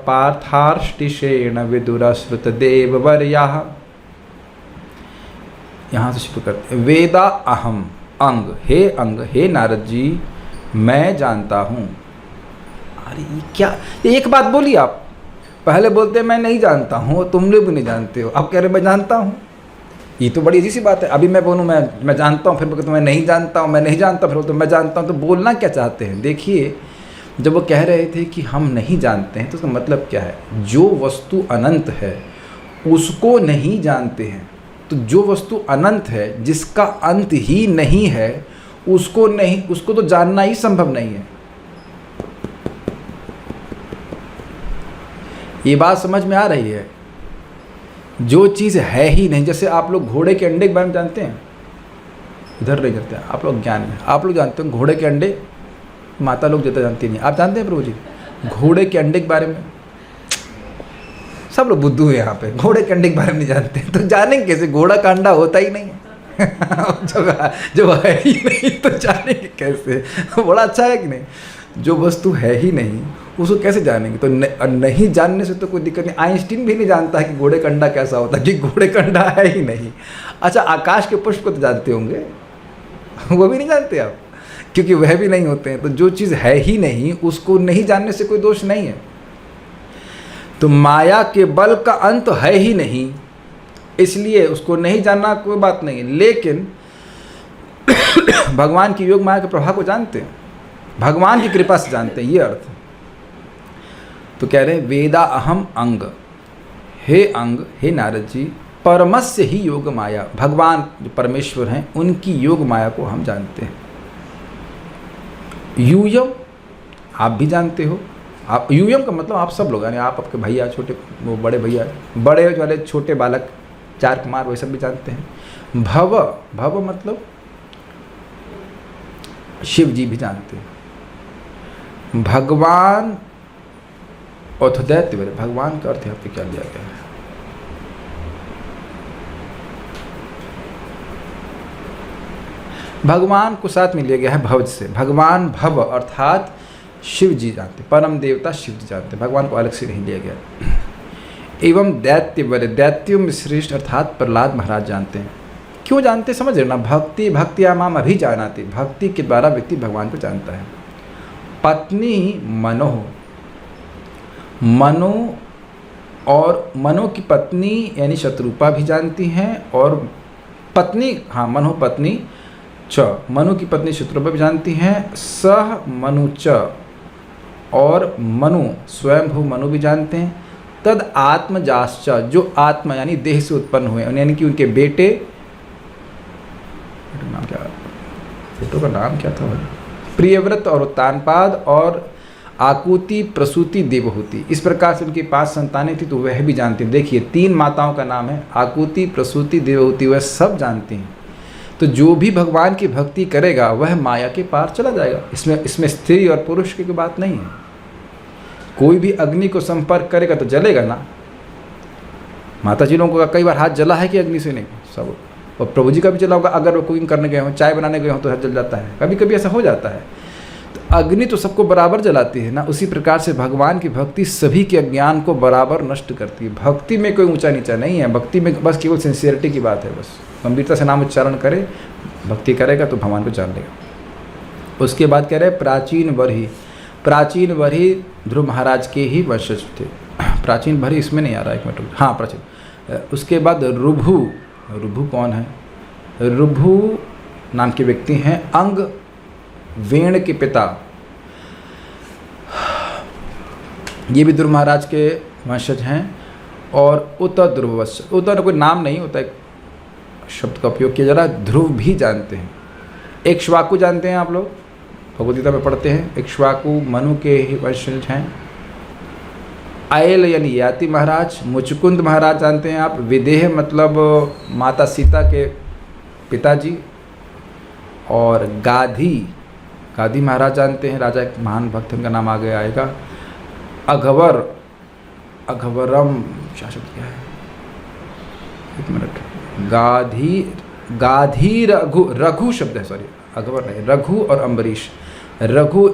S1: पार्थार्ष्टिषेण विदुरश्रुत देववर्याः। यहाँ से शुरू करते, वेदा अहम अंग, हे नारद जी मैं जानता हूँ। अरे ये क्या, एक बात बोली आप, पहले बोलते मैं नहीं जानता हूँ, तुम लोग भी नहीं जानते हो, अब कह रहे मैं जानता हूँ। ये तो बड़ी अजीब सी बात है। अभी मैं बोलूँ मैं जानता हूँ, फिर बोलते मैं नहीं जानता हूँ, मैं नहीं जानता, फिर बोलते मैं जानता हूँ। तो बोलना क्या चाहते हैं? देखिए, जब वो कह रहे थे कि हम नहीं जानते हैं तो उसका मतलब क्या है? जो वस्तु अनंत है उसको नहीं जानते हैं। तो जो वस्तु अनंत है, जिसका अंत ही नहीं है, उसको तो जानना ही संभव नहीं है। ये बात समझ में आ रही है? जो चीज़ है ही नहीं, जैसे आप लोग घोड़े के अंडे के बारे में जानते हैं, इधर नहीं जानते हैं आप लोग, ज्ञान में आप लोग जानते हैं घोड़े के अंडे, माता लोग ज़्यादा जानती नहीं। आप जानते हैं प्रभु जी घोड़े के अंडे के बारे में? सब लोग बुद्धू है यहाँ पे, घोड़े के अंडे के बारे में नहीं जानते, तो जानेंगे कैसे? घोड़ा का अंडा होता ही नहीं है। जब है ही नहीं तो जानेंगे कैसे? बड़ा अच्छा है कि नहीं? जो वस्तु है ही नहीं उसको कैसे जानेंगे? तो नहीं जानने से तो कोई दिक्कत नहीं। आइंस्टीन भी नहीं जानता है कि घोड़े का अंडा कैसा होता है, कि घोड़े का अंडा है ही नहीं। अच्छा, आकाश के पुष्प को तो जानते होंगे, वो भी नहीं जानते आप, क्योंकि वह भी नहीं होते हैं। तो जो चीज़ है ही नहीं उसको नहीं जानने से कोई दोष नहीं है। तो माया के बल का अंत है ही नहीं, इसलिए उसको नहीं जानना कोई बात नहीं है। लेकिन भगवान की योग माया के प्रभाव को जानते हैं, भगवान की कृपा से जानते हैं, ये अर्थ है। तो कह रहे हैं वेदा अहम अंग, हे नारद जी परमस्य ही योग माया, भगवान जो परमेश्वर हैं उनकी योग माया को हम जानते हैं। यूयम आप भी जानते हो, आप यूयम का मतलब आप सब लोग, यानी आप, आपके भैया, छोटे वो बड़े भैया, बड़े वाले छोटे बालक, चार कुमार, वही सब भी जानते हैं। भव मतलब शिव जी भी जानते हैं। भगवान अथ दैत्य, भगवान का अर्थ यहाँ पे क्या लिया गया है? भगवान को साथ में लिया गया है भव से। भगवान भव अर्थात शिव जी जानते, परम देवता शिव जी जानते, भगवान को अलग से नहीं लिया गया। एवं दैत्यवर, दैत्यों में श्रेष्ठ अर्थात प्रहलाद महाराज जानते हैं। क्यों जानते हैं समझ रहे ना, भक्ति भक्तिया माम अभिजानाति, भक्ति के द्वारा व्यक्ति भगवान को जानता है। पत्नी मनो, मनो और मनो की पत्नी यानी शत्रुपा भी जानती हैं, और पत्नी हाँ मनो पत्नी च, मनु की पत्नी शत्रुपा भी जानती हैं। सह मनु च, और मनु स्वयंभू मनु भी जानते हैं। तद आत्मजाश्च, जो आत्मा यानी देह से उत्पन्न हुए, यानी कि उनके बेटे, नाम क्या, बेटों का नाम क्या था, प्रियव्रत और उत्तानपाद और आकुति प्रसूति देवहूति, इस प्रकार से उनकी 5 संतानें थी, तो वह भी जानती हैं। देखिए 3 माताओं का नाम है, आकुति प्रसूति देवहूति, वह सब जानती हैं। तो जो भी भगवान की भक्ति करेगा वह माया के पार चला जाएगा। इसमें स्त्री और पुरुष की कोई बात नहीं है। कोई भी अग्नि को संपर्क करेगा तो जलेगा ना। माता जी लोगों का कई बार हाथ जला है कि अग्नि से नहीं, सब, और प्रभु जी का भी जला होगा। अगर वो कुकिंग करने गए हों, चाय बनाने गए हों तो हाथ जल जाता है, कभी कभी ऐसा हो जाता है। तो अग्नि तो सबको बराबर जलाती है ना, उसी प्रकार से भगवान की भक्ति सभी के अज्ञान को बराबर नष्ट करती है। भक्ति में कोई ऊंचा नीचा नहीं है, भक्ति में बस केवल सिंसियरिटी की बात है। बस गंभीरता से नाम उच्चारण करे, भक्ति करेगा तो भगवान को जान लेगा। उसके बाद कह रहे प्राचीन बरही, प्राचीन बरही ध्रुव महाराज के ही वंशज थे। प्राचीन बरही इसमें नहीं आ रहा, एक मिनट, हाँ प्राचीन। उसके बाद रुभु, रुभु कौन है, रुभु नाम के व्यक्ति हैं, अंग वेण के पिता, ये भी ध्रुव महाराज के वंशज हैं। और उत ध्रुववश, उत कोई नाम नहीं होता, एक शब्द का उपयोग किया जा रहा है। ध्रुव भी जानते हैं। इक्ष्वाकु जानते हैं आप लोग, भगवद गीता में पढ़ते हैं। इक्ष्वाकु मनु के ही वंशज हैं। आयल यानी याति महाराज, मुचकुंद महाराज जानते हैं आप। विदेह मतलब माता सीता के पिताजी। और गाधी, गाधी महाराज जानते हैं, राजा एक महान भक्त, उनका नाम आगे आएगा। अघवर, अघवरम क्या शब्द क्या है, एक मिनट, गाधी, गाधी रघु, रघु शब्द है, सॉरी अघवर नहीं, रघु और अम्बरीश। रघु,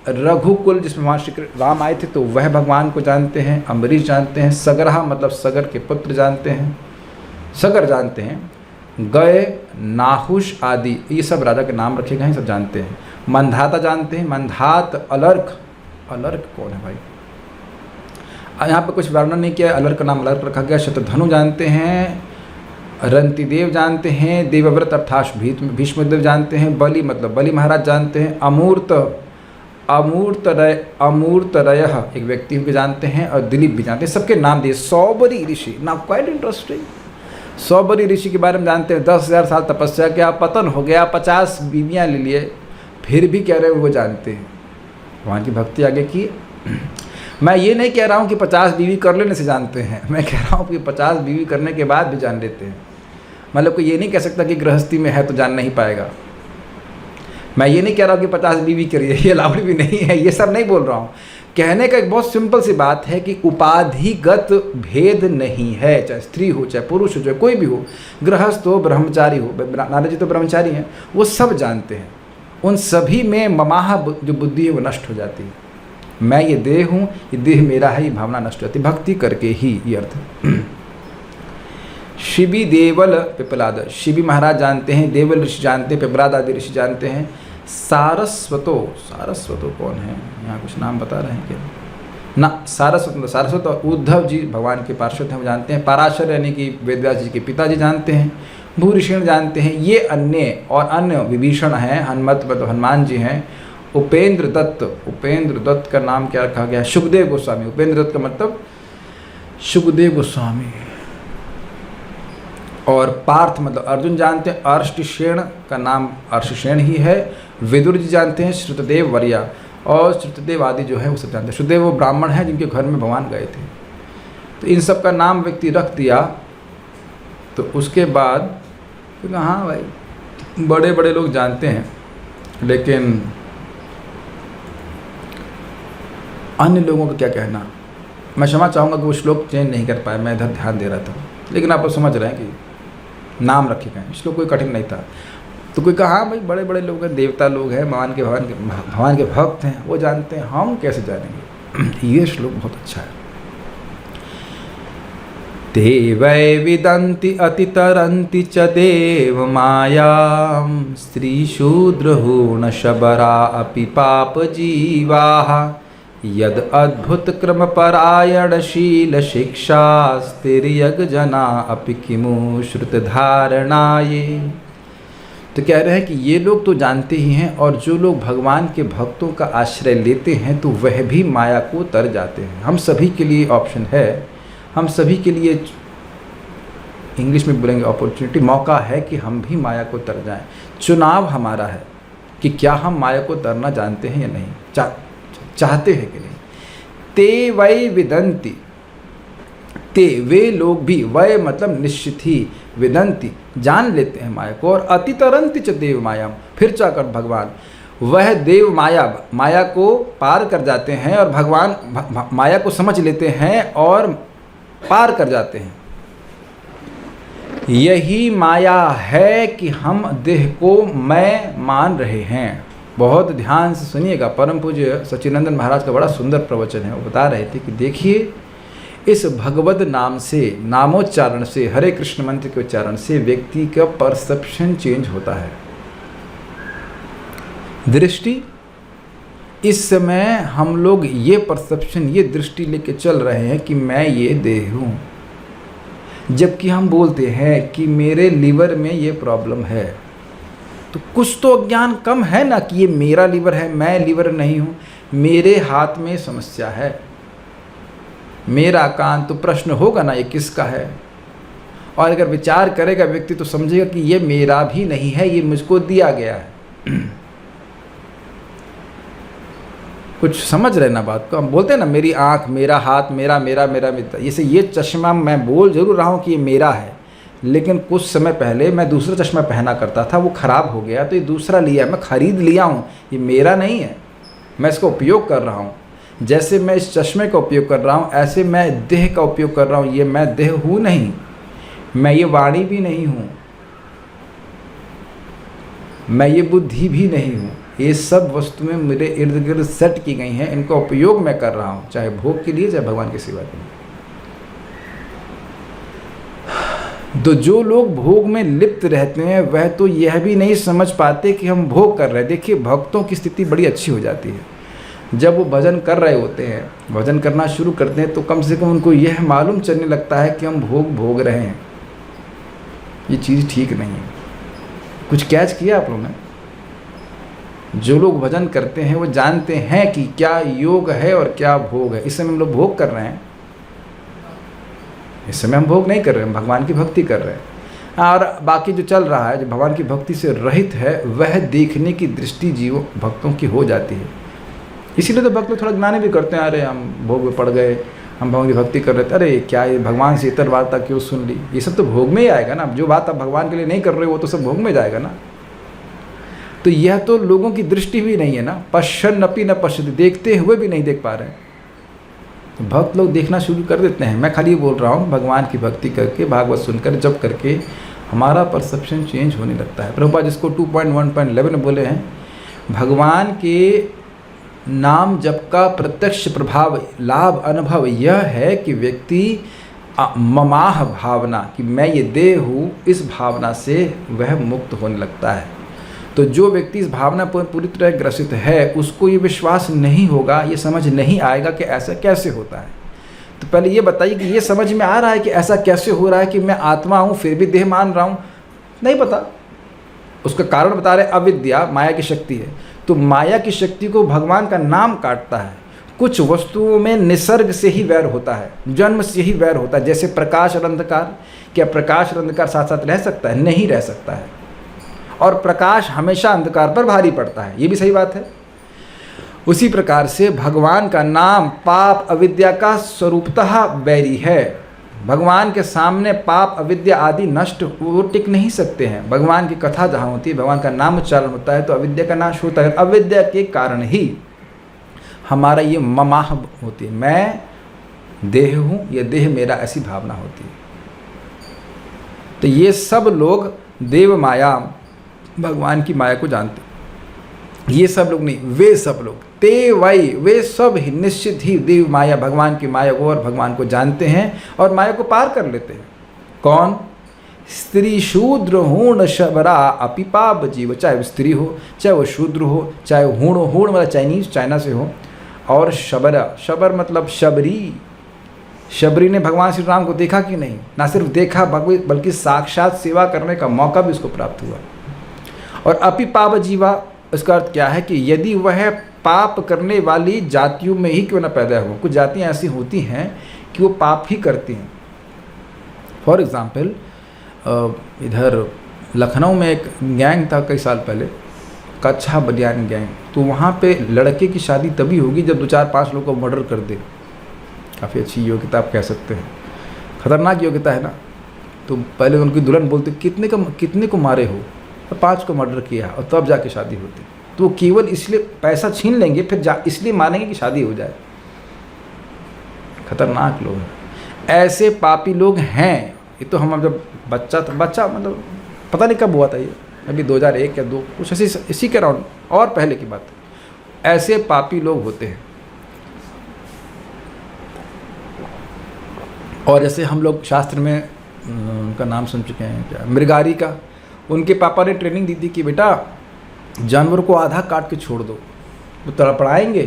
S1: रघुकुल जिसमें वहाँ श्री राम आए थे तो वह भगवान को जानते हैं। अम्बरीश जानते हैं। सगरहा मतलब सगर के पुत्र जानते हैं, सगर जानते हैं। गए, नाहुष आदि ये सब राजा के नाम रखे गए हैं, सब जानते हैं। मंधाता जानते हैं, मंधात। अलर्क, अलर्क कौन है भाई, यहाँ पर कुछ वर्णन नहीं किया, अलर्क का नाम अलर्क रखा गया। शतधनु जानते हैं। रंतिदेव जानते हैं। देवव्रत अर्थात भीष्मदेव जानते हैं। बलि मतलब बलि महाराज जानते हैं। अमूर्त, अमूर्तरय, अमूर्तरय एक व्यक्ति को जानते हैं। और दिलीप भी जानते हैं। सबके नाम दिए। सौबरी ऋषि, ना क्वाइट इंटरेस्टिंग। सौबरी ऋषि के बारे में जानते हैं। 10,000 साल तपस्या किया, पतन हो गया, 50 बीवियाँ ले लिए, फिर भी कह रहे हैं वो जानते हैं। भगवान की भक्ति आगे की। मैं ये नहीं कह रहा हूँ कि 50 बीवी कर लेने से जानते हैं, मैं कह रहा हूँ कि 50 बीवी करने के बाद भी जान लेते हैं। मतलब कोई ये नहीं कह सकता कि गृहस्थी में है तो जान नहीं पाएगा। मैं ये नहीं कह रहा हूँ कि 50 बीवी करिए, ये अलाउड भी नहीं है, ये सब नहीं बोल रहा हूँ। कहने का एक बहुत सिंपल सी बात है कि उपाधिगत भेद नहीं है, चाहे स्त्री हो, चाहे पुरुष हो, चाहे कोई भी हो, गृहस्थ हो, ब्रह्मचारी हो। नारद जी तो ब्रह्मचारी हैं, वो सब जानते हैं। उन सभी में ममाह जो बुद्धि है वो नष्ट हो जाती है। मैं ये देह हूँ, ये देह मेरा है, ये भावना नष्ट होती है भक्ति करके ही, ये अर्थ। शिबी देवल पिपलाद, शिबी महाराज जानते हैं। देवल ऋषि जानते हैं। पिपलाद आदि ऋषि जानते हैं। सारस्वतो, सारस्वतो कौन है, यहाँ कुछ नाम बता रहे हैं क्या ना। सारस्वत, सारस्वत और उद्धव जी भगवान के पार्षद हैं, वो जानते हैं। पराशर यानी कि वेदव्यास जी के पिताजी जानते हैं। भूरिषण जानते हैं। ये अन्य और अन्य विभीषण हैं। हनुमत मतलब हनुमान जी हैं। उपेंद्र दत्त, उपेंद्र दत्त का नाम क्या रखा गया है, सुखदेव गोस्वामी। उपेंद्र दत्त का मतलब सुखदेव गोस्वामी। और पार्थ मतलब अर्जुन जानते हैं। अर्षसेन का नाम अर्षसेन ही है। विदुर जी जानते हैं। श्रुतदेव वर्या और श्रुतदेव आदि जो है वो सब जानते हैं। श्रुतदेव वो ब्राह्मण हैं जिनके घर में भगवान गए थे। तो इन सब का नाम व्यक्ति रख दिया तो उसके बाद तो हाँ भाई बड़े बड़े लोग जानते हैं, लेकिन अन्य लोगों का क्या कहना। मैं क्षमा चाहूँगा कि वो श्लोक चेंज नहीं कर पाए, मैं इधर ध्यान दे रहा था, लेकिन आप लोग समझ रहे हैं कि नाम रखे गए, श्लोक कोई कठिन नहीं था। तो कोई कहा हाँ भाई बड़े बड़े लोग हैं, देवता लोग हैं, भगवान के भक्त हैं, वो जानते हैं, हम कैसे जानेंगे। ये श्लोक बहुत अच्छा है। ते वै विदन्ति अतितरन्ति च देव मायां स्त्रीशूद्रहूणशबरा अपि पापजीवाः यद अद्भुत क्रम परायणशील शिक्षास्तिर्यगजना अपि किमु श्रुतधारणाये। तो कह रहे हैं कि ये लोग तो जानते ही हैं, और जो लोग भगवान के भक्तों का आश्रय लेते हैं तो वह भी माया को तर जाते हैं। हम सभी के लिए ऑप्शन है, हम सभी के लिए, इंग्लिश में बोलेंगे अपॉर्चुनिटी, मौका है कि हम भी माया को तर जाएं। चुनाव हमारा है कि क्या हम माया को तरना जानते हैं या नहीं, चाहते हैं कि नहीं। ते वै विदन्ति, ते वे लोग भी, वै मतलब निश्चित ही, विदन्ति जान लेते हैं माया को, और अतितरन्ति च देव माया, फिर चाकर भगवान वह देव माया को पार कर जाते हैं, और भगवान माया को समझ लेते हैं और पार कर जाते हैं। यही माया है कि हम देह को मैं मान रहे हैं। बहुत ध्यान से सुनिएगा, परम पूज्य सच्चिदानंद महाराज का बड़ा सुंदर प्रवचन है। वो बता रहे थे कि देखिए, इस भगवद नाम से, नामोच्चारण से, हरे कृष्ण मंत्र के उच्चारण से व्यक्ति का परसेप्शन चेंज होता है। दृष्टि, इस समय हम लोग ये परसेप्शन, ये दृष्टि लेके चल रहे हैं कि मैं ये देह हूँ, जबकि हम बोलते हैं कि मेरे लीवर में ये प्रॉब्लम है। तो कुछ तो अज्ञान कम है ना कि ये मेरा लीवर है, मैं लीवर नहीं हूँ। मेरे हाथ में समस्या है, मेरा कान, तो प्रश्न होगा ना ये किसका है। और अगर विचार करेगा व्यक्ति तो समझेगा कि ये मेरा भी नहीं है, ये मुझको दिया गया है। कुछ समझ रहे ना बात को। हम बोलते हैं ना मेरी आँख, मेरा हाथ, मेरा मेरा मेरा मेरा, जैसे ये चश्मा मैं बोल जरूर रहा हूँ कि ये मेरा है, लेकिन कुछ समय पहले मैं दूसरा चश्मा पहना करता था, वो ख़राब हो गया तो ये दूसरा लिया, मैं ख़रीद लिया हूँ, ये मेरा नहीं है, मैं इसका उपयोग कर रहा हूँ। जैसे मैं इस चश्मे का उपयोग कर रहा हूँ, ऐसे मैं देह का उपयोग कर रहा हूँ। ये मैं देह हूँ नहीं, मैं ये वाणी भी नहीं हूँ, मैं ये बुद्धि भी नहीं हूँ। ये सब वस्तुएं मेरे इर्द गिर्द सेट की गई हैं, इनका उपयोग मैं कर रहा हूँ, चाहे भोग के लिए, चाहे भगवान की सेवा के लिए। तो जो लोग भोग में लिप्त रहते हैं वह तो यह भी नहीं समझ पाते कि हम भोग कर रहे हैं। देखिए, भक्तों की स्थिति बड़ी अच्छी हो जाती है। जब वो भजन कर रहे होते हैं, भजन करना शुरू करते हैं, तो कम से कम उनको यह मालूम चलने लगता है कि हम भोग रहे हैं, ये चीज़ ठीक नहीं है। कुछ कैच किया आप लोगों ने? जो लोग भजन करते हैं वो जानते हैं कि क्या योग है और क्या भोग है। इस समय हम लोग भोग कर रहे हैं, इस समय हम भोग नहीं कर रहे हैं, हम भगवान की भक्ति कर रहे हैं। और बाकी जो चल रहा है, जो भगवान की भक्ति से रहित है, वह देखने की दृष्टि जीव भक्तों की हो जाती है। इसीलिए तो भक्त लोग थोड़ा ज्ञान भी करते हैं, अरे हम भोग में पड़ गए, हम भगवान की भक्ति कर रहे थे, अरे क्या ये भगवान से इतर वार्ता क्यों सुन ली। ये सब तो भोग में ही आएगा ना। जो बात आप भगवान के लिए नहीं कर रहे हो वो तो सब भोग में जाएगा ना। तो यह तो लोगों की दृष्टि भी नहीं है ना। पश्चन अपि न पश्यति, देखते हुए भी नहीं देख पा रहे हैं। तो भक्त लोग देखना शुरू कर देते हैं। मैं खाली बोल रहा हूँ, भगवान की भक्ति करके, भागवत सुनकर, जप करके हमारा परसेप्शन चेंज होने लगता है। प्रभुपाद जिसको 2.1.11 बोले हैं, भगवान के नाम जप का प्रत्यक्ष प्रभाव, लाभ, अनुभव यह है कि व्यक्ति ममाह भावना, कि मैं ये देह हूँ, इस भावना से वह मुक्त होने लगता है। तो जो व्यक्ति इस भावना पर पूरी तरह ग्रसित है, उसको ये विश्वास नहीं होगा, ये समझ नहीं आएगा कि ऐसा कैसे होता है। तो पहले ये बताइए कि ये समझ में आ रहा है कि ऐसा कैसे हो रहा है कि मैं आत्मा हूँ फिर भी देह मान रहा हूँ? नहीं पता। उसका कारण बता रहे, अविद्या, माया की शक्ति है। तो माया की शक्ति को भगवान का नाम काटता है। कुछ वस्तुओं में निसर्ग से ही वैर होता है, जन्म से ही वैर होता है। जैसे प्रकाश और अंधकार, क्या प्रकाश और अंधकार साथ साथ रह सकता है? नहीं रह सकता है। और प्रकाश हमेशा अंधकार पर भारी पड़ता है, ये भी सही बात है। उसी प्रकार से भगवान का नाम पाप अविद्या का स्वरूपतः वैरी है। भगवान के सामने पाप अविद्या आदि नष्ट, वो टिक नहीं सकते हैं। भगवान की कथा जहाँ होती है, भगवान का नाम उच्चारण होता है, तो अविद्या का नाश होता है। अविद्या के कारण ही हमारा ये ममाह होती है, मैं देह हूँ, ये देह मेरा, ऐसी भावना होती है। तो ये सब लोग देव माया, भगवान की माया को जानते, ये सब लोग नहीं, वे सब लोग, ते वही, वे सब ही निश्चित ही देव माया, भगवान की माया को और भगवान को जानते हैं और माया को पार कर लेते हैं। कौन? स्त्री शूद्र हूण शबरा अपिपाप जीव, चाहे वो स्त्री हो, चाहे वो शूद्र हो, चाहे वो हूण हो, हूण मतलब चाइनीज, चाइना से हो, और शबरा, शबर मतलब शबरी। शबरी ने भगवान श्री राम को देखा कि नहीं? ना सिर्फ देखा बल्कि साक्षात सेवा करने का मौका भी उसको प्राप्त हुआ। और अपिपाप जीवा, इसका अर्थ क्या है कि यदि वह पाप करने वाली जातियों में ही क्यों ना पैदा हो। कुछ जातियाँ ऐसी होती हैं कि वो पाप ही करती हैं। फॉर एग्ज़ाम्पल, इधर लखनऊ में एक गैंग था कई साल पहले, कच्छा बनियान गैंग। तो वहाँ पे लड़के की शादी तभी होगी जब 2-4-5 लोगों को मर्डर कर दे। काफ़ी अच्छी योग्यता आप कह सकते हैं, खतरनाक योग्यता है ना। तो पहले उनकी दुल्हन बोलती कितने को मारे हो, तो 5 को मर्डर किया, और तब जाके शादी होती। तो वो केवल इसलिए पैसा छीन लेंगे, फिर इसलिए मानेंगे कि शादी हो जाए। खतरनाक लोग हैं, ऐसे पापी लोग हैं। ये तो हम जब बच्चा मतलब पता नहीं कब हुआ था ये, अभी 2001 या 2 कुछ इसी के अराउंड और पहले की बात है। ऐसे पापी लोग होते हैं। और जैसे हम लोग शास्त्र में उनका नाम सुन चुके हैं, क्या, मृगारी का। उनके पापा ने ट्रेनिंग दी थी कि बेटा जानवर को आधा काट के छोड़ दो, वो तड़पड़ाएंगे,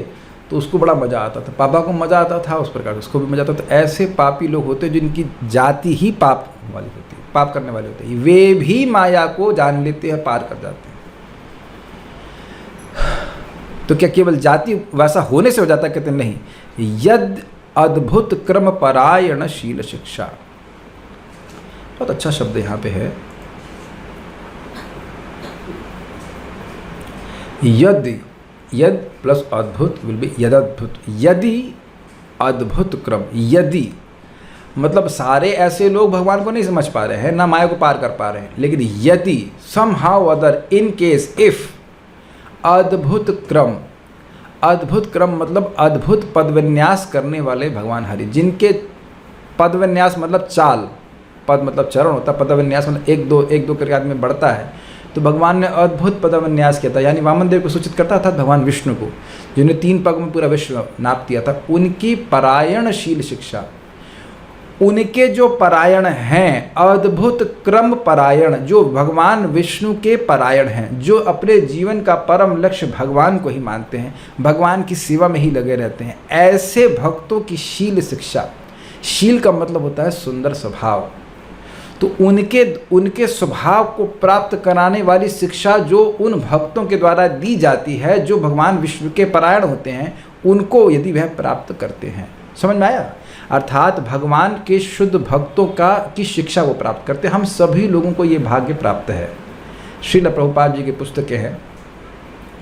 S1: तो उसको बड़ा मज़ा आता था। पापा को मज़ा आता था, उस प्रकार उसको भी मज़ा आता था। ऐसे पापी लोग होते हैं जिनकी जाति ही पाप वाली होती है, पाप करने वाले होते हैं। वे भी माया को जान लेते हैं, पार कर जाते हैं। तो क्या केवल जाति वैसा होने से हो जाता? कहते नहीं, यद अद्भुत क्रम परायण शील शिक्षा। बहुत अच्छा शब्द यहाँ पे है, यद प्लस अद्भुत विल बी यदद्भुत। यदि अद्भुत क्रम, यदि मतलब सारे ऐसे लोग भगवान को नहीं समझ पा रहे हैं, ना माया को पार कर पा रहे हैं, लेकिन यदि somehow other, in case, if, अद्भुत क्रम, अद्भुत क्रम मतलब अद्भुत पदविन्यास करने वाले भगवान हरि, जिनके पदविन्यास मतलब चाल, पद मतलब चरण होता है, पदविन्यास मतलब एक दो करके आदमी बढ़ता है। तो भगवान ने अद्भुत पदविन्यास किया था, यानी वामन देव को सूचित करता था भगवान विष्णु को, जिन्होंने 3 पग में पूरा विश्व नाप दिया था। उनकी परायणशील शिक्षा, उनके जो परायण हैं, अद्भुत क्रम परायण, जो भगवान विष्णु के परायण हैं, जो अपने जीवन का परम लक्ष्य भगवान को ही मानते हैं, भगवान की सेवा में ही लगे रहते हैं, ऐसे भक्तों की शील शिक्षा। शील का मतलब होता है सुंदर स्वभाव। तो उनके स्वभाव को प्राप्त कराने वाली शिक्षा जो उन भक्तों के द्वारा दी जाती है, जो भगवान विष्णु के परायण होते हैं, उनको यदि वह प्राप्त करते हैं। समझ में आया? अर्थात भगवान के शुद्ध भक्तों की शिक्षा वो प्राप्त करते हैं। हम सभी लोगों को ये भाग्य प्राप्त है। श्रील प्रभुपाद जी की पुस्तकें हैं,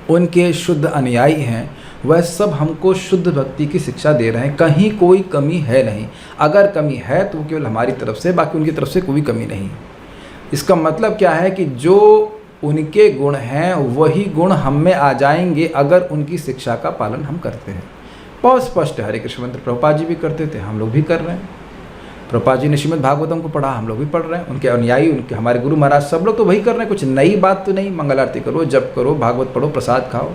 S1: उनके शुद्ध अनुयायी हैं, वह सब हमको शुद्ध भक्ति की शिक्षा दे रहे हैं। कहीं कोई कमी है नहीं। अगर कमी है तो वो केवल हमारी तरफ से, बाकी उनकी तरफ से कोई कमी नहीं। इसका मतलब क्या है कि जो उनके गुण हैं वही गुण हम में आ जाएंगे अगर उनकी शिक्षा का पालन हम करते हैं। बहुत स्पष्ट है। हरे कृष्ण मंत्र प्रभुपाद जी भी करते थे, हम लोग भी कर रहे हैं। प्रभुपाद जी ने श्रीमद् भागवतम को पढ़ा, हम लोग भी पढ़ रहे हैं। उनके अनुयायी, उनके हमारे गुरु महाराज सब लोग तो वही कर रहे हैं। कुछ नई बात तो नहीं। मंगल आरती करो, जप करो, भागवत पढ़ो, प्रसाद खाओ।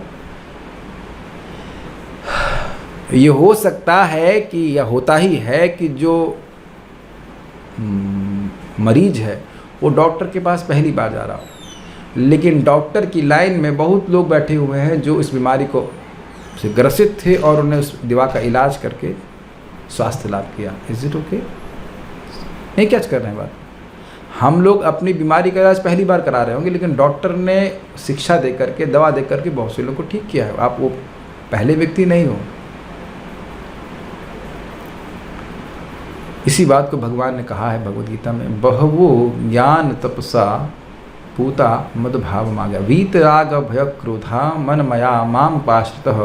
S1: ये हो सकता है कि, या होता ही है कि जो मरीज है वो डॉक्टर के पास पहली बार जा रहा हो, लेकिन डॉक्टर की लाइन में बहुत लोग बैठे हुए हैं जो इस बीमारी को से ग्रसित थे और उन्हें उस दवा का इलाज करके स्वास्थ्य लाभ किया। Is it okay? नहीं कैच कर रहे हैं बात? हम लोग अपनी बीमारी का इलाज पहली बार करा रहे होंगे, लेकिन डॉक्टर ने शिक्षा दे करके, दवा दे करके बहुत से लोग को ठीक किया है। आप वो पहले व्यक्ति नहीं हो। इसी बात को भगवान ने कहा है भगवद गीता में, बहवो ज्ञान तपसा पूता मदभाव मागा वीतराग भय क्रोधा मन मया माम पाश्रितः